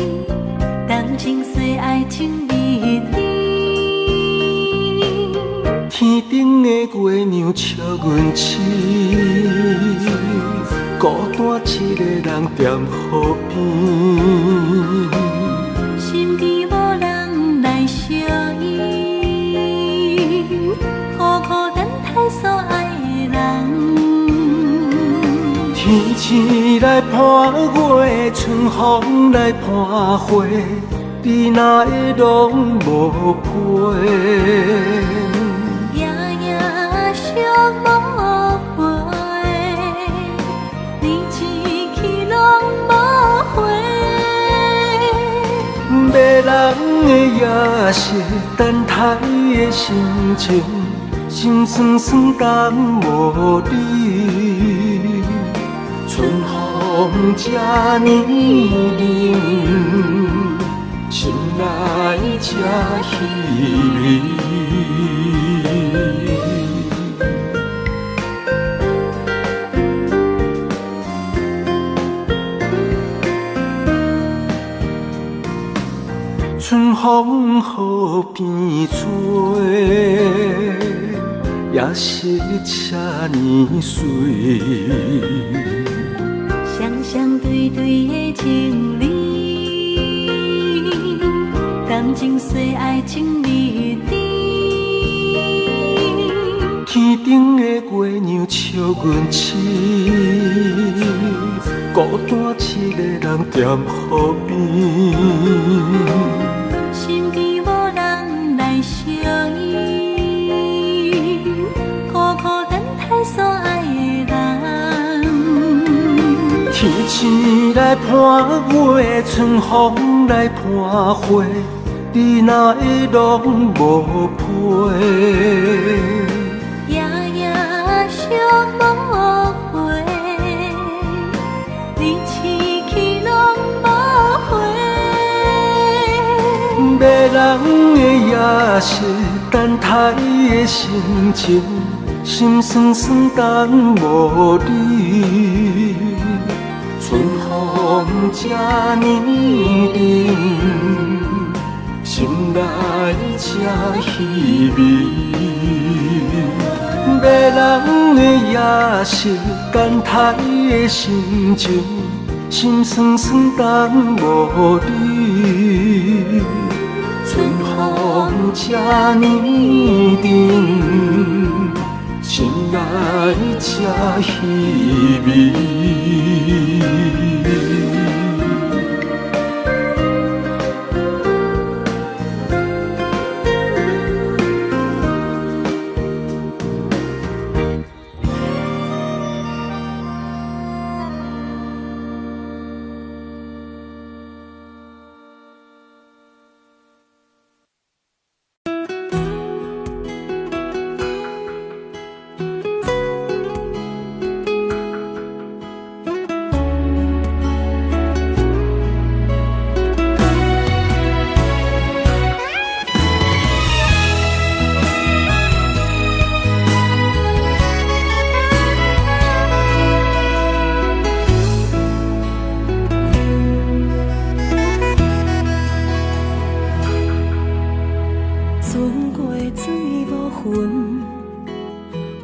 谈情说爱情蜜里。天顶的月亮笑阮痴，孤单一个人踮河边。身边无人来相依，孤孤单单所爱的人。天星来伴月，春风来伴花，你哪会拢无陪？夜夜相无回，你一去拢无回。迷人的夜色，等待的心情，心酸酸等无你。春风这呢冷，心内这稀微。风雨变做，也是这呢水。双双对对的情侣，感情随爱情蜜甜。天顶的月亮笑阮痴，孤单一个人踮河边。身边无人来相依，孤孤单单所爱的人。天星来伴月，春风来伴花，你哪会拢无陪？夜夜相无回，你痴去拢无回。迷人的夜色，等待的心情，心酸酸等无你。春风这呢冷，心内这稀微。迷人的夜色，等待的心情，心酸酸等无你。春风这呢冷，心内这稀微。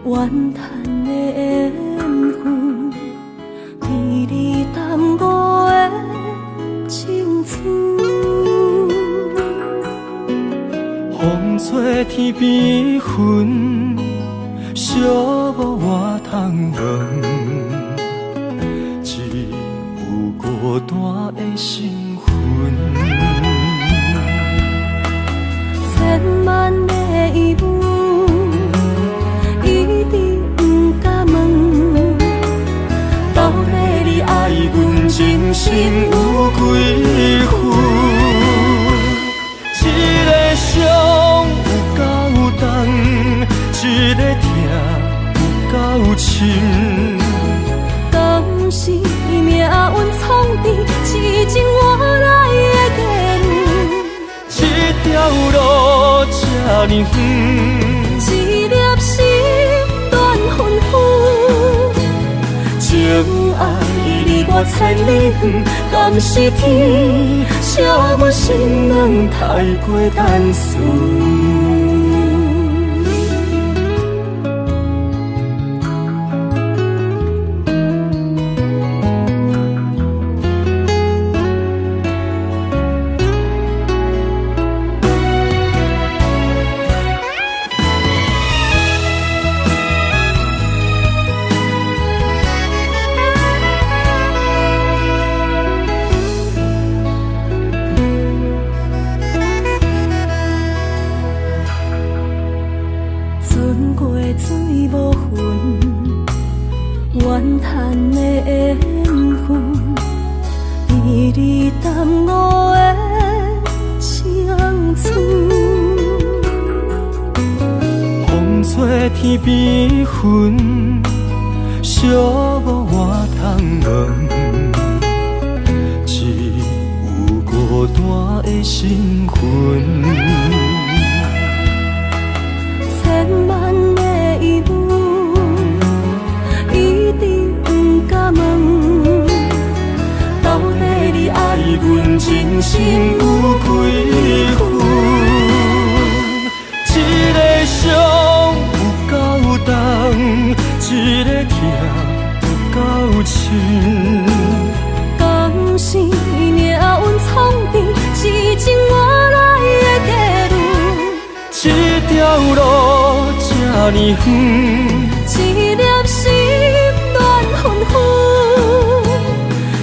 怨叹的缘分，甜蜜淡薄的青春。风吹天边云，寂寞我通问，只有孤单的心魂。千万的疑问，一直不敢问，到底你爱阮真心有几分？一个伤有够重，一个痛有够深。敢是命运创治，痴情换来的结论？这条路这呢远，一粒心乱纷纷。情爱离我千里远，敢是天惜阮心软太过单纯？怨叹的缘分，甜蜜淡薄的青春。风吹天边云，寂寞我通问，只有孤单的心魂。千万的疑问，一直不敢问，到底你爱阮真心有几分？深。敢是命运创治，是情换来的地路。这条路这呢远，一粒心乱纷纷，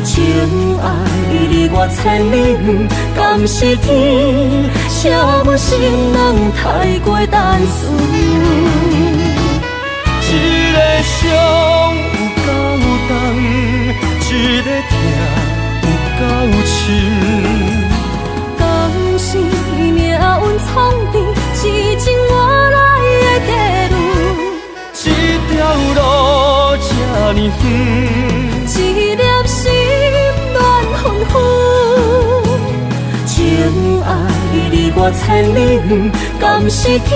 情爱离我千里远，敢是天写阮心软太过单纯？一个伤有够重，一个痛有够深。敢是命运创治，是情换来的地路。这条路这呢远，一粒心乱纷纷，情爱离我千里远，敢是天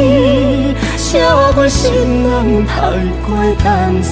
写阮心软太过单纯？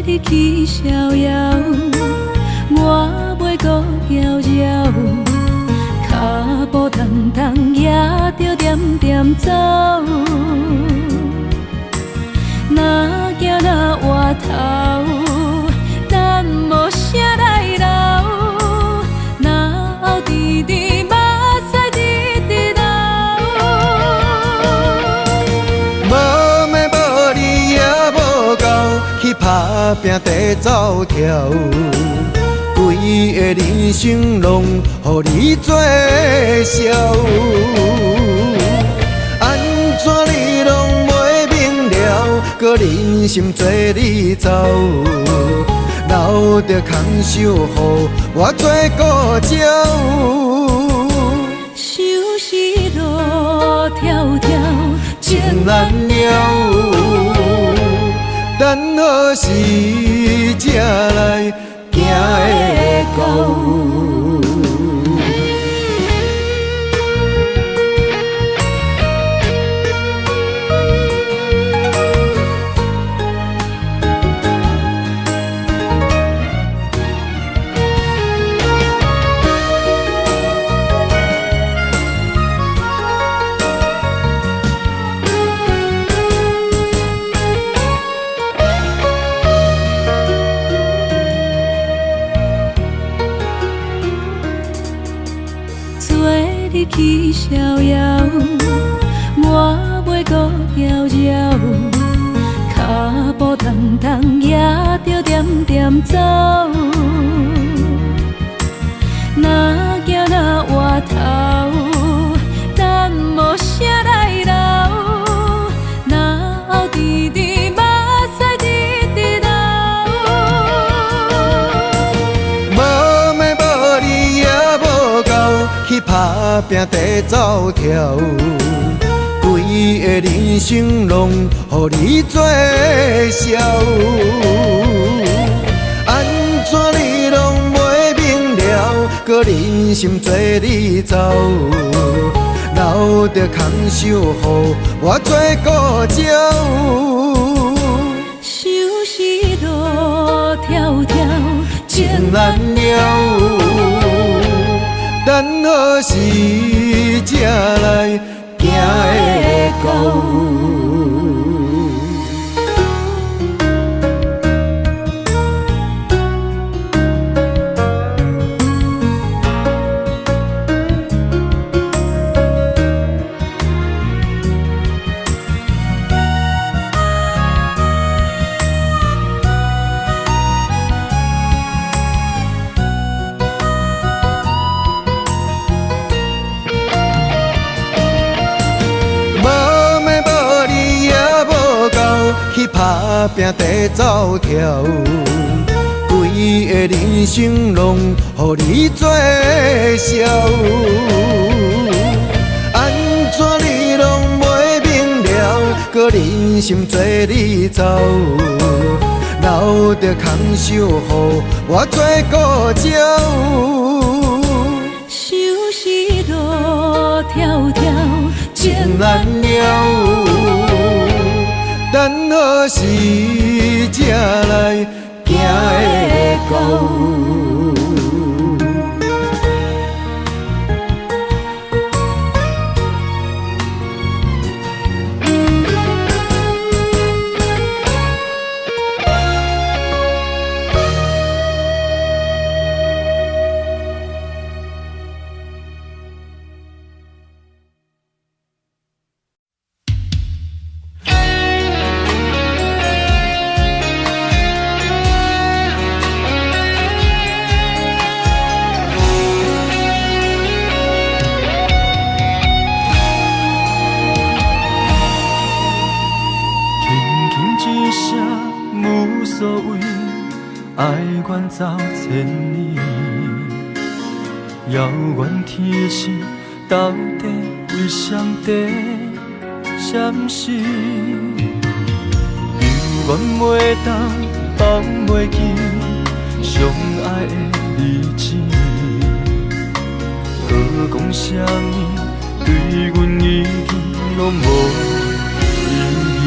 日去逍遥，我袂搁遥遥，脚步重重也着点点走。若行若回头，咱无啥来留，若后直直目屎直直流。无妹无你也无够，去打拼地走跳，规个人生拢予你做笑。安怎你拢袂明了，搁忍心做你走，留着空手予我做顾鸟。想是路迢迢，情难了。等何时才来行会到？日去逍遥，我袂搁遥遥，脚步重重也着点点走。若行若回头，咱无啥来留，若后直直目屎直直流。无妹无你也无够，去打拼地走跳，规个人生拢予你做笑。安怎你拢袂明了，搁忍心做你走，留着空手予我做顾鸟。想是路迢迢，情难了。等何时才来行会到？拼地走跳，规个人生拢予你做笑。安怎你拢袂明了，搁忍心做你走，留着空手予我做顾鸟。收拾路迢迢，情难了，等何时才来行会到？爱远走千里，遥远天星到底为谁在闪烁？犹原袂当放袂记相爱的日子，搁讲啥物对阮已经拢无意义。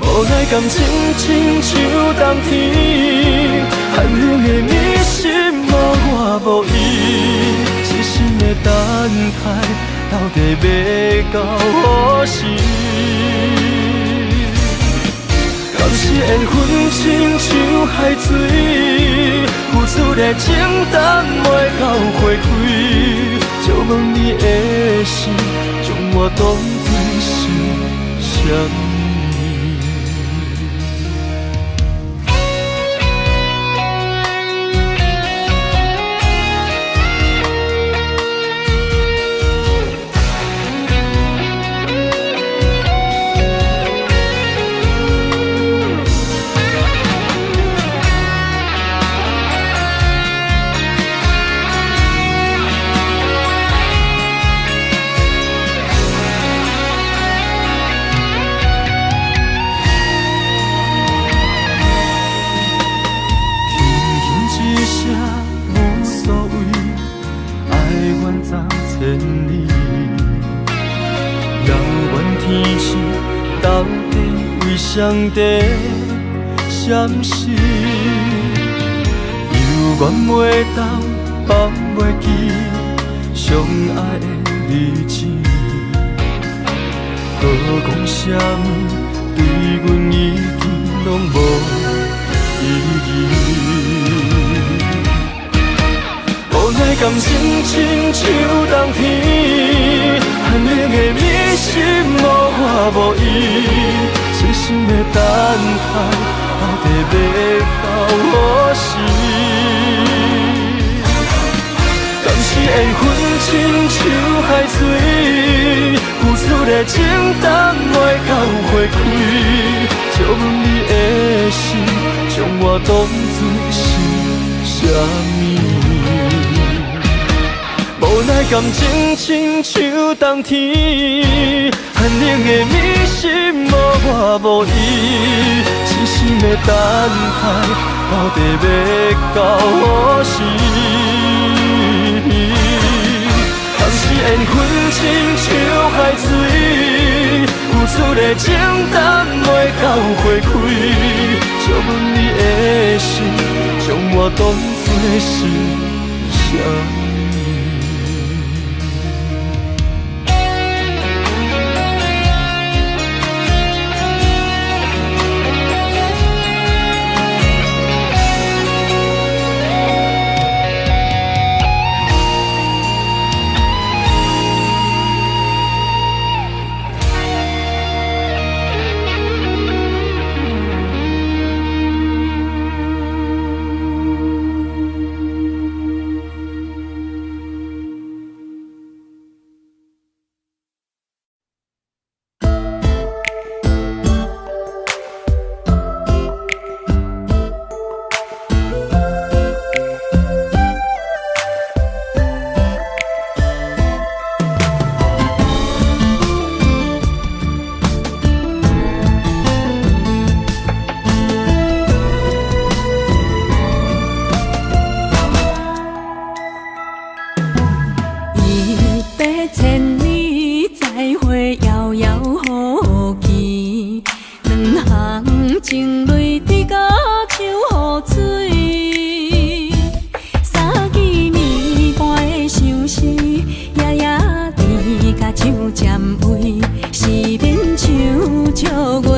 无奈感情亲像冬天，寒冷的你心无我无伊，痴心的等待，到底要到何时？敢是缘分亲像海水，付出的情等袂到回馈，借问你的心，将我当作是啥物？谁在闪烁？犹原袂当放袂记相爱的日子，搁讲啥物对阮已经拢无意义。无奈感情亲像冬天，寒冷的你心无我无伊。痴心的等待，到底要到何时？敢是缘分亲像海水，付出的情等袂到回馈，借问你的心，将我当作是啥物？无奈感情亲像冬天，寒冷的你心无我无伊，痴心的等待，到底要到何时？当时缘分亲像海水，付出的情等袂到回馈，借问你的心，将我当作是啥物？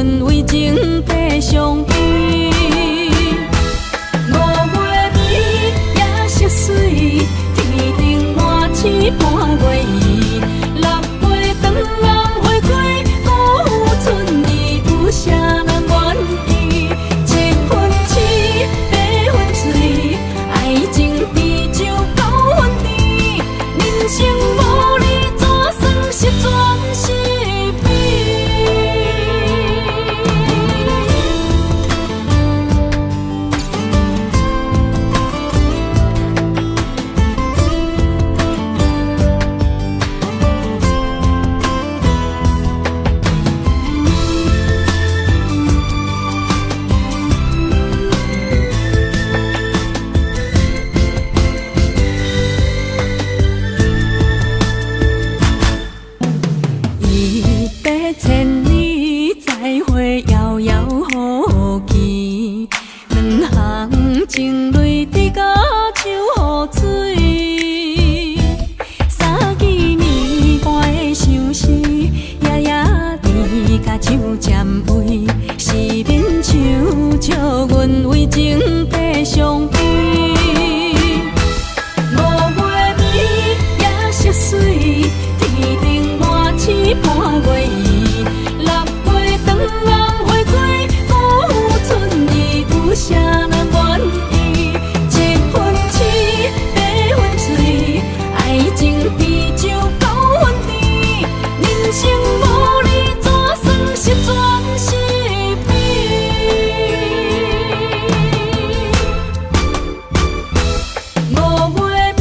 阮为情地相陪。水，天顶满星半月圆，6月长红花开，孤春意，有啥人愿意？7分痴，8分醉，爱情比酒9分甜，人生无你怎算是全是美？千里再会，遥遥无期。两行情泪滴甲手雨水。三更暝半的相思，夜夜甜甲手占位。是免唱笑阮为情地相陪。5月暝夜色水，天顶满星半月圆。啥人愿意？7分痴，8分醉，爱情比酒9分甜，人生无你怎算是全是美？5月暝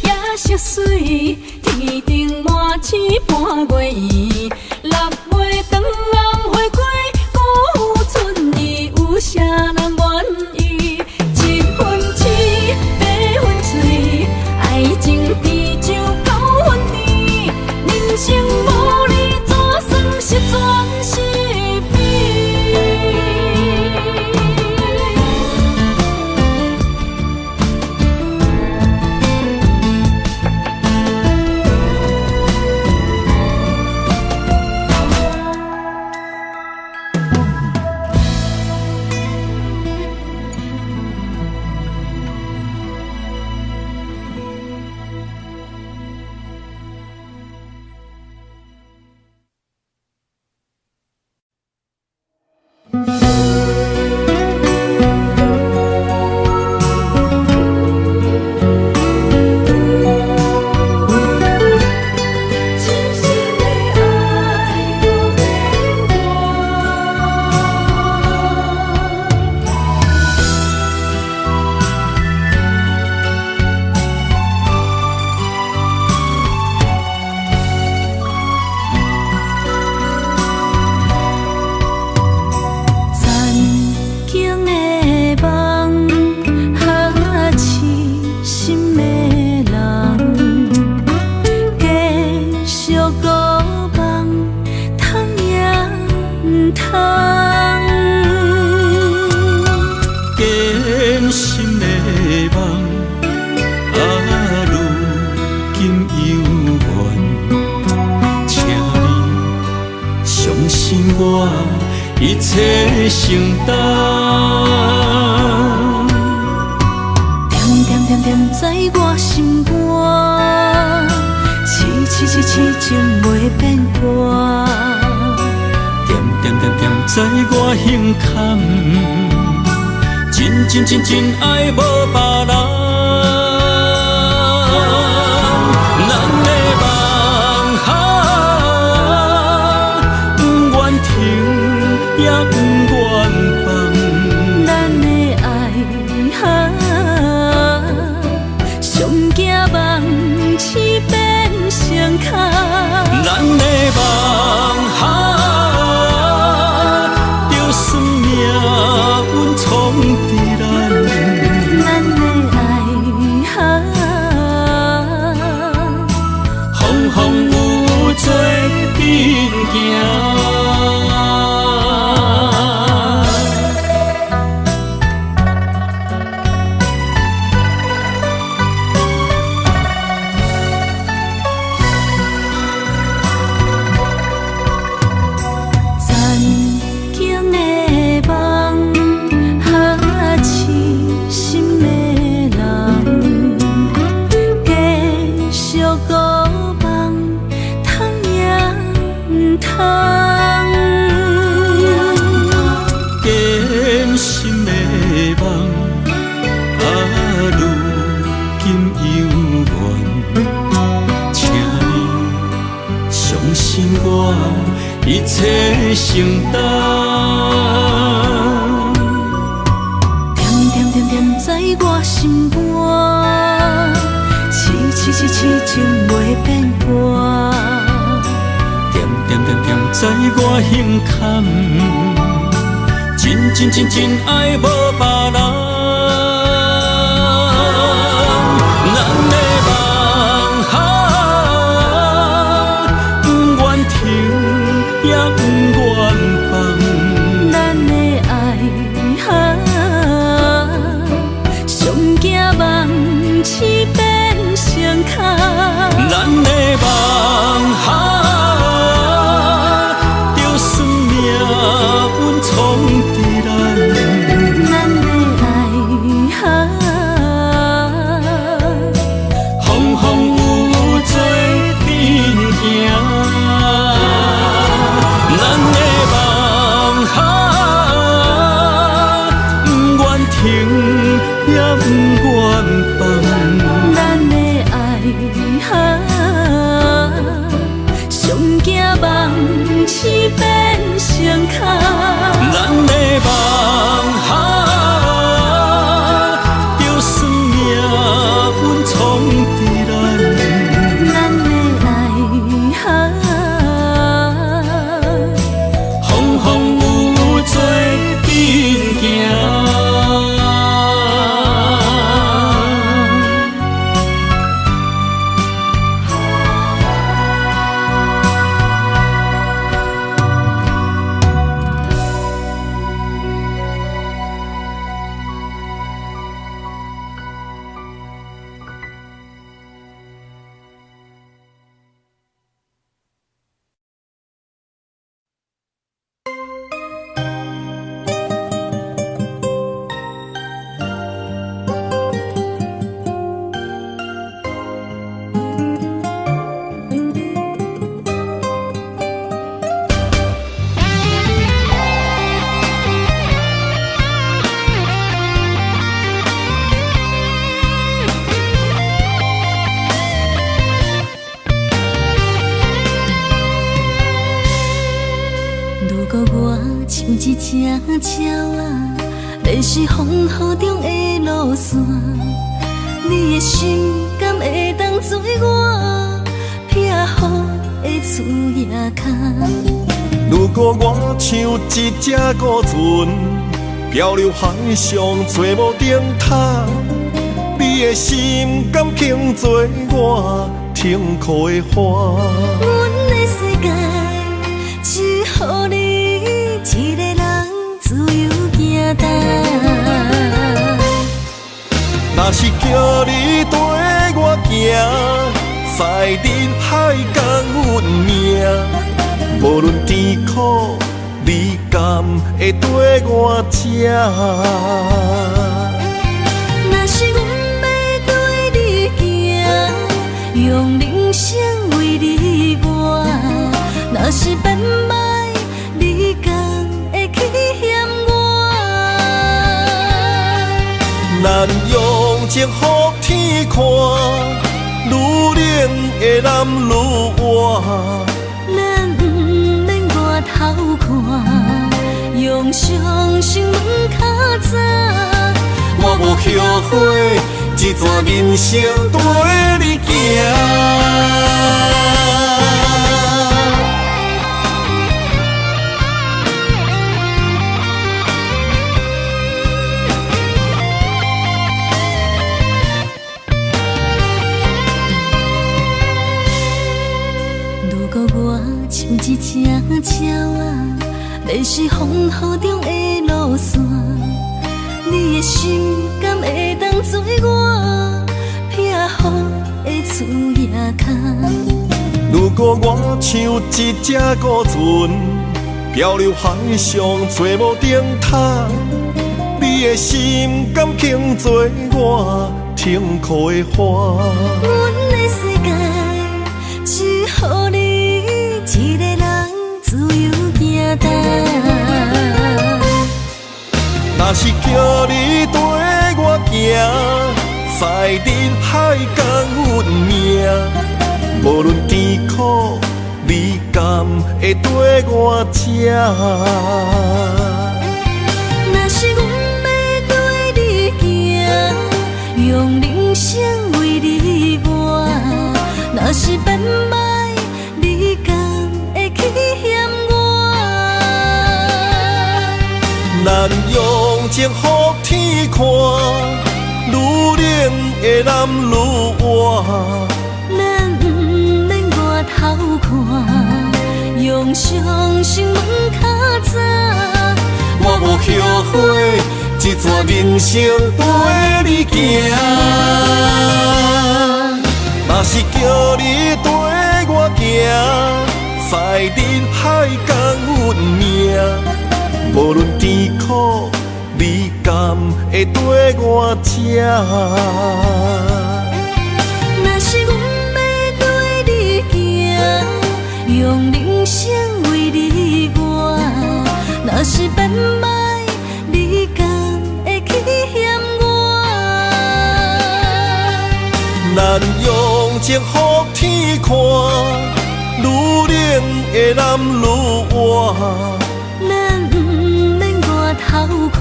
夜色水，天顶满星半月圆，6月长红花开，孤春意，有啥人？一切承担，点点点点在我心肝，痴情袂变卦，点点点点在我胸坎，真爱无别人。咱的梦不愿停，也不愿放。咱的爱上惊梦痴变成空。咱的梦就算命运冲伫咱，咱的爱风风雨雨做阵行。在我胸坎，真爱无别人。咱的梦不愿停，也不愿放。咱的爱上惊梦痴变成空。咱的梦就算命运闯伫咱，咱的爱风风雨做阵行。咱的梦不愿停，也不愿放。咱的爱上惊梦痴变成空。咱的梦就算命运闯伫咱，咱的爱风风雨雨做阵行。像一只鸟啊，迷失风雨中的路线。你的心敢会当做我撇雨的厝夜空？如果我像一只孤船，漂流海上做无顶塔，你的心敢肯做我停靠的花？阮的世界只予你一个人自由行动。若是叫你跟我行，在人海共运命，无论甜苦，你甘会跟我吃？若是阮要对你行，用人生为你活，若是变歹，你敢会去嫌我？咱用情予天看，愈冷的男愈活。咱不免外头看，用双心门较早。我无后悔，一段人生跟你行。如果我像一只鸟啊，迷失风雨中的路线，你的心敢会当做我撇雨的厝夜空？如果我像一只孤船，漂流海上做无顶塔，你的心敢肯做我停靠的花？阮的世界只予你一个人自由行动。若是叫你跟我行，在人海共运命，无论甜苦，你甘会跟我吃？若是阮要对你行，用人生为你活，若是变歹，你敢会去咱用情予天看，愈冷的男愈活。咱不免外头看，用伤心问较早。我无后悔，这段人生跟你行。若是叫你跟我行，在人海共运命。无论甜苦，你甘会跟我吃？若是阮要对你行，用人生为你活。若是变歹，你甘会去嫌我？咱用情予天看，愈冷的男愈活。咱不免外头看，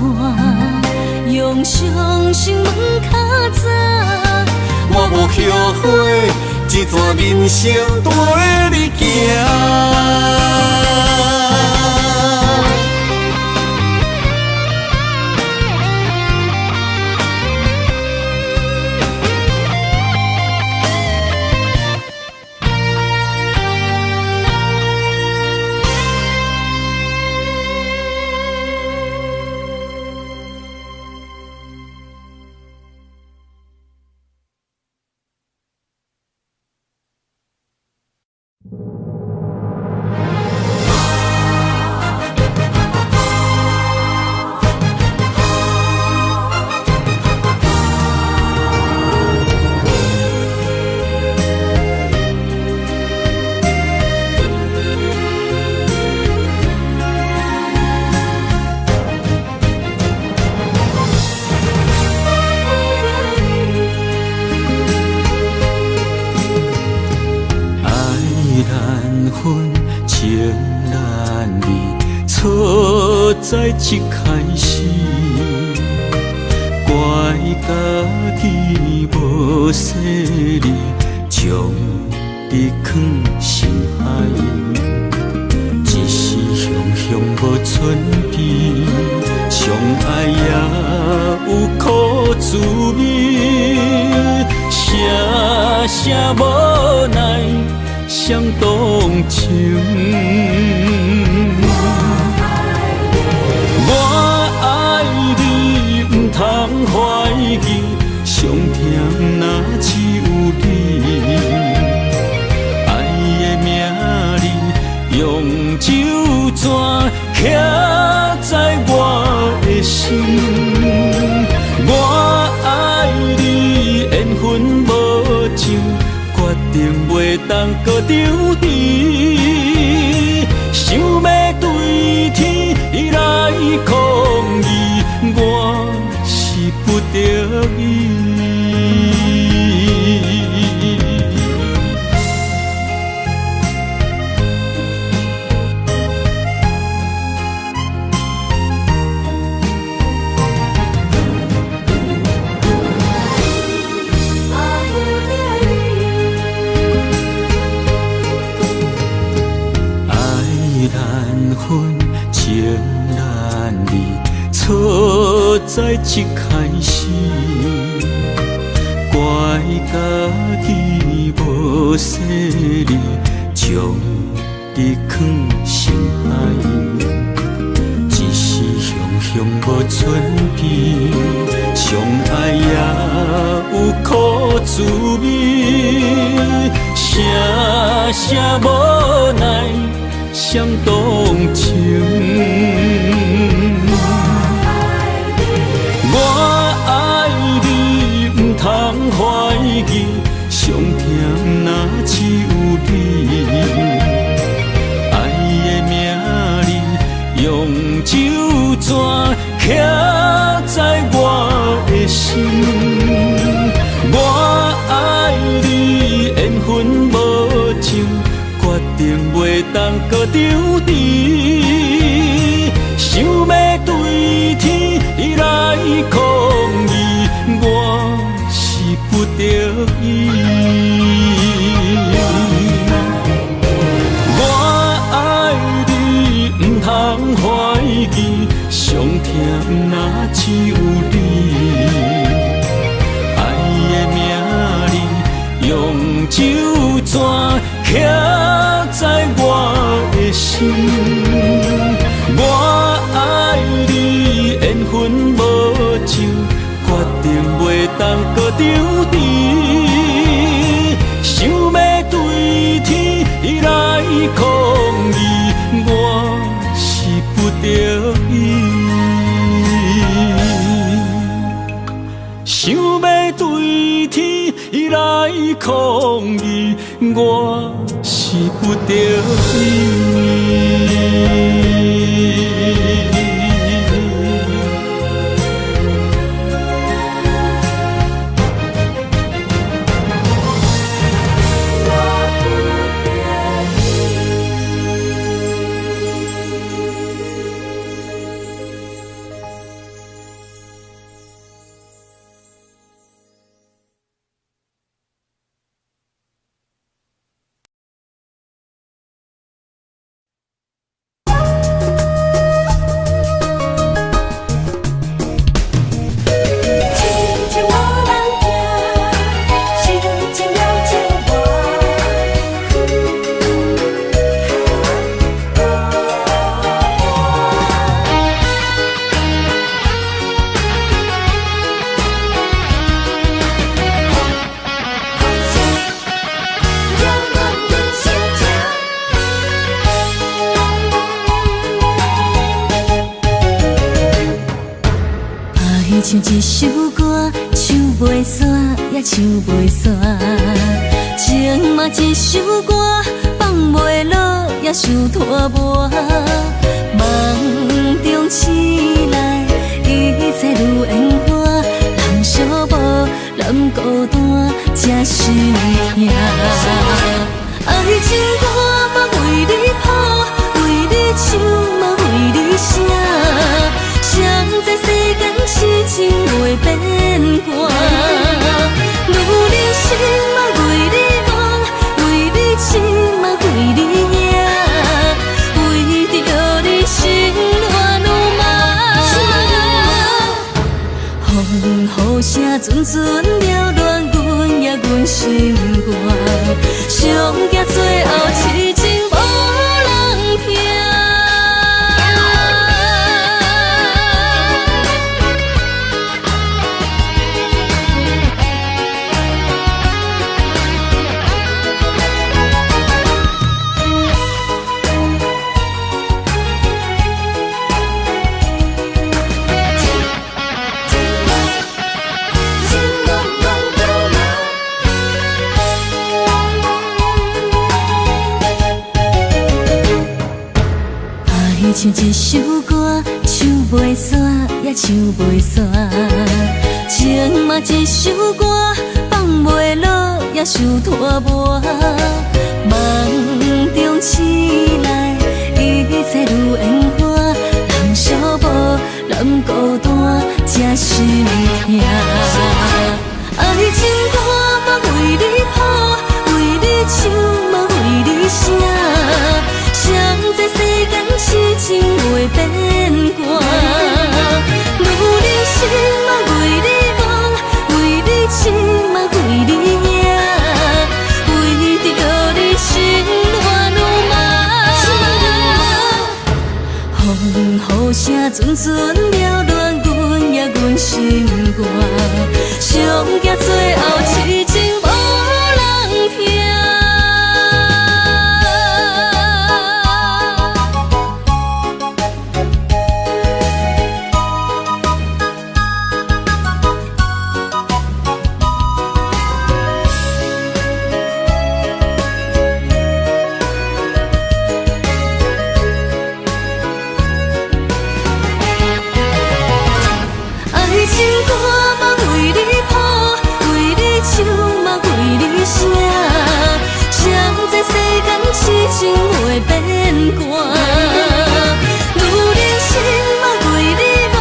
用伤心问较早。我无后悔，这段人生跟你行。在一开始，怪家己无细腻，将你放心海。一时雄雄无存边，相爱也有苦滋味，声声无奈伤动情。通怀疑，上甜若只有你。爱的名字用酒泉刻在我的心。我爱你，缘分无尽，决定袂当搁丢弃。想要对天来抗议，我不得已。爱难分，情难离，错在一开始。怪家己无细腻，将你放心海。一时雄雄无存边，相爱也有苦滋味，声声无奈伤动情。我爱你，不通怀疑，上甜若只有你。爱的名字用酒泉刻在我的心。我爱你，缘分无尽，决定袂当搁丢弃。想要对天来抗议，我是不得已。我爱你，不通怀疑，上疼只有你。爱的名字用酒泉刻在我的心，我爱你缘分无尽，决定袂当搁丢你，想要对天来抗议，我是不得已。想要对天来抗议，我是不得已。像一首歌，唱袂煞也唱袂煞；情嘛一首歌，放袂落也想拖磨。梦中醒来，一切如烟花，人寂寞，人孤单，才心痛。爱情歌嘛为你谱，为你唱嘛为你写。谁知世间痴情袂变卦，女人心嘛为你梦，为你痴嘛为你影，为着你心乱如麻。风雨声阵阵缭乱，阮也阮心肝，上惊最后痴情无人听。像一首歌，唱袂煞也唱袂煞；情嘛一首歌，放袂落也想拖磨。梦中醒来，一切如烟花，人寂寞，人孤单，才心痛。爱情歌嘛为你谱，为你唱嘛为你写。谁知世间痴情袂变卦，女人心嘛为你梦，为你痴嘛为你影，为着你心乱如麻。风雨声阵阵缭乱，阮也阮心肝，上惊最后痴情无人听。情袂变卦，女人心嘛为你梦，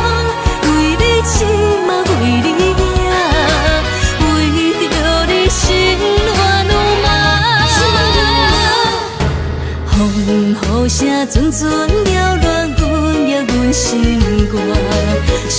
为你痴嘛为你影，为着你心乱如麻。风雨声阵阵缭乱，阮也阮心肝，上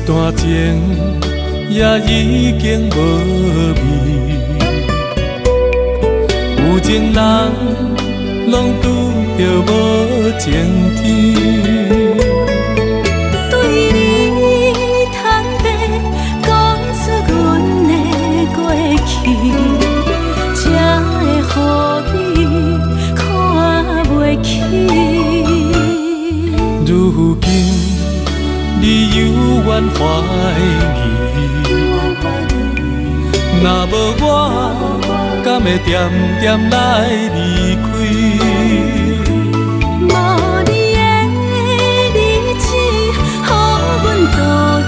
段情也已经无味，有情人拢拄着无情天。对你坦白讲出阮的过去，才会予你看袂起。如今你犹原怀疑，若无我，敢会点点来离开？无你的日子，予阮度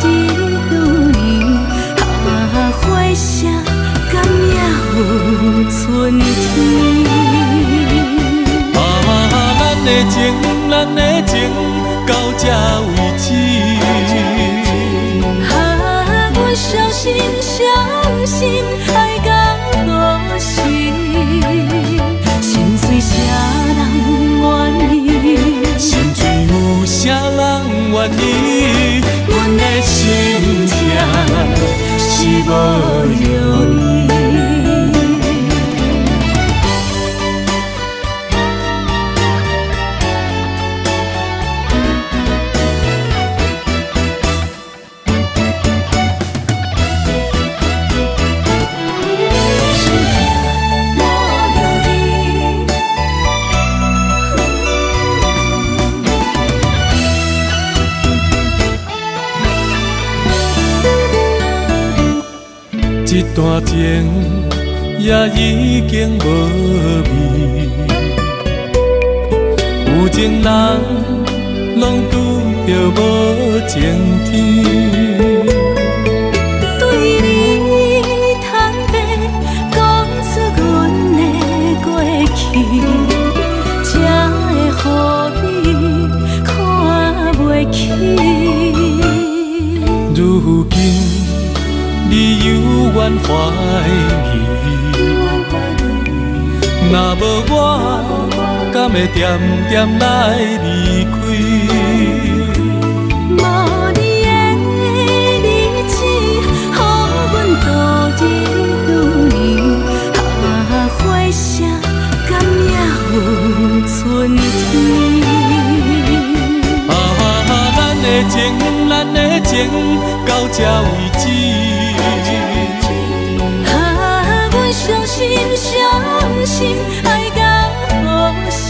日如年，花谢敢也有春天？咱的情，咱的情，到这为止。阮小心小心爱到何时？心碎啥人愿意？心碎有啥人愿意？阮的心痛是无容易。一段情也已经无味，有情人拢拄着无情天。对你坦白讲出阮的过去，才会予你看袂起。如今你犹原怀疑，若无我，敢会点点来离开？无你的日子，予阮度日如年，花谢敢也有春天？咱的情，咱的情，到这为止。阮小心小心爱到何时？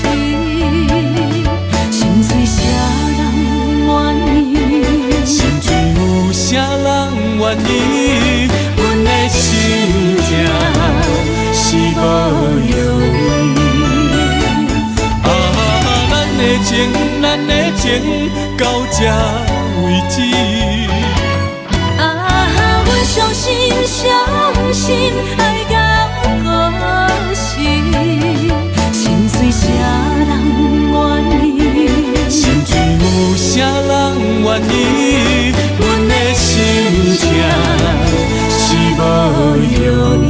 心碎啥人愿意？心碎有啥人愿意？阮的心痛是无容易。咱的情，咱的情，到这为止。阮小心小心爱到何时？心碎啥人愿意？心碎有啥人愿意？阮的心痛是无容易。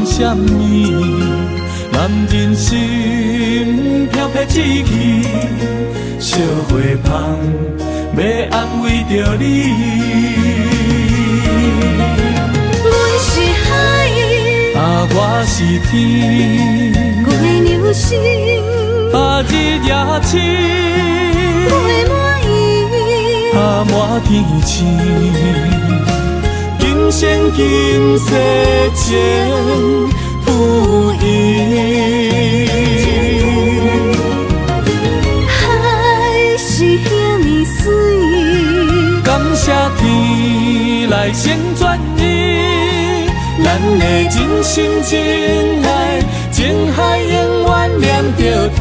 什么？男人心飘撇志气，小花香要安慰着你。我是天，我的流星，日夜星，陪满伊，满天星，今生今世情不移。海是遐尼水，感谢天来成全伊，咱的真心真爱，情海永远念着天。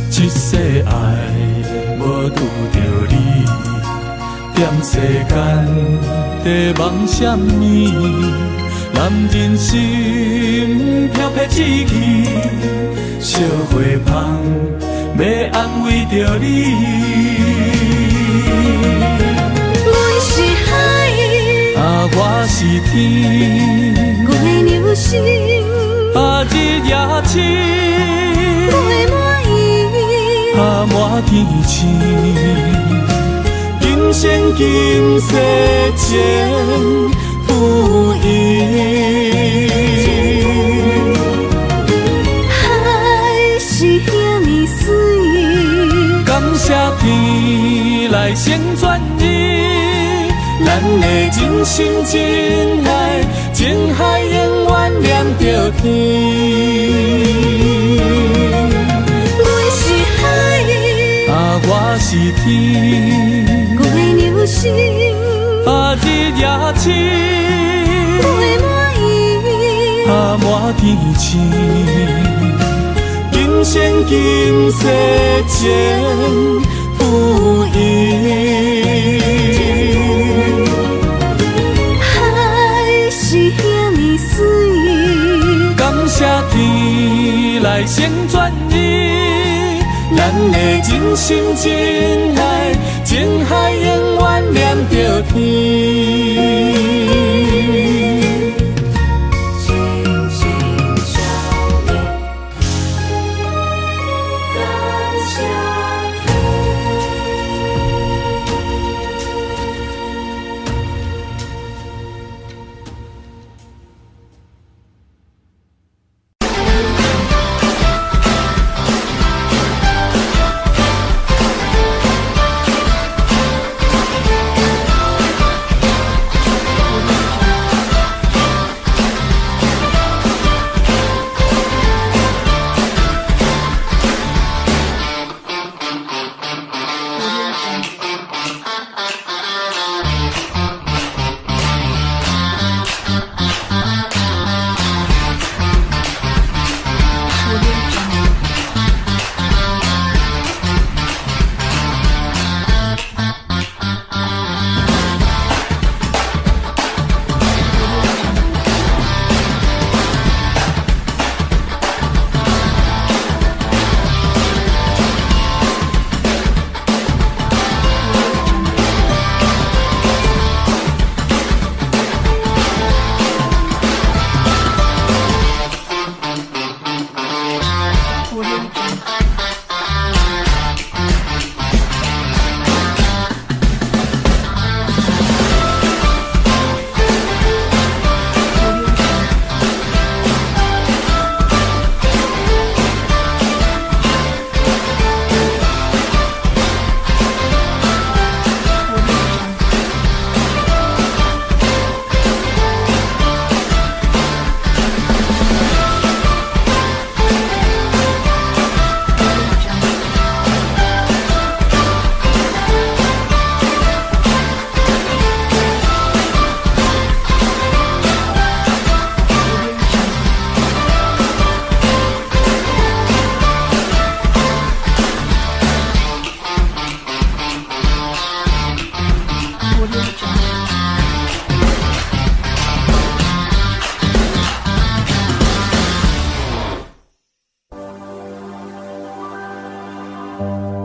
一世爱无拄着你，踮世间地梦什么？男人心飘撇志气，烧花香要安慰着你。阮是海，我是天，我的流星，日夜星，陪满伊，满天星，今生今世情不移。海是遐尼水，感谢天来成全伊，咱的真心真爱，情海永远念着天。我是天，我的流星，日夜星，陪满伊，满天星，今生今世情不移。海是遐尼水，感谢天来成全伊，咱的真心真爱，情海永远念着天。啊。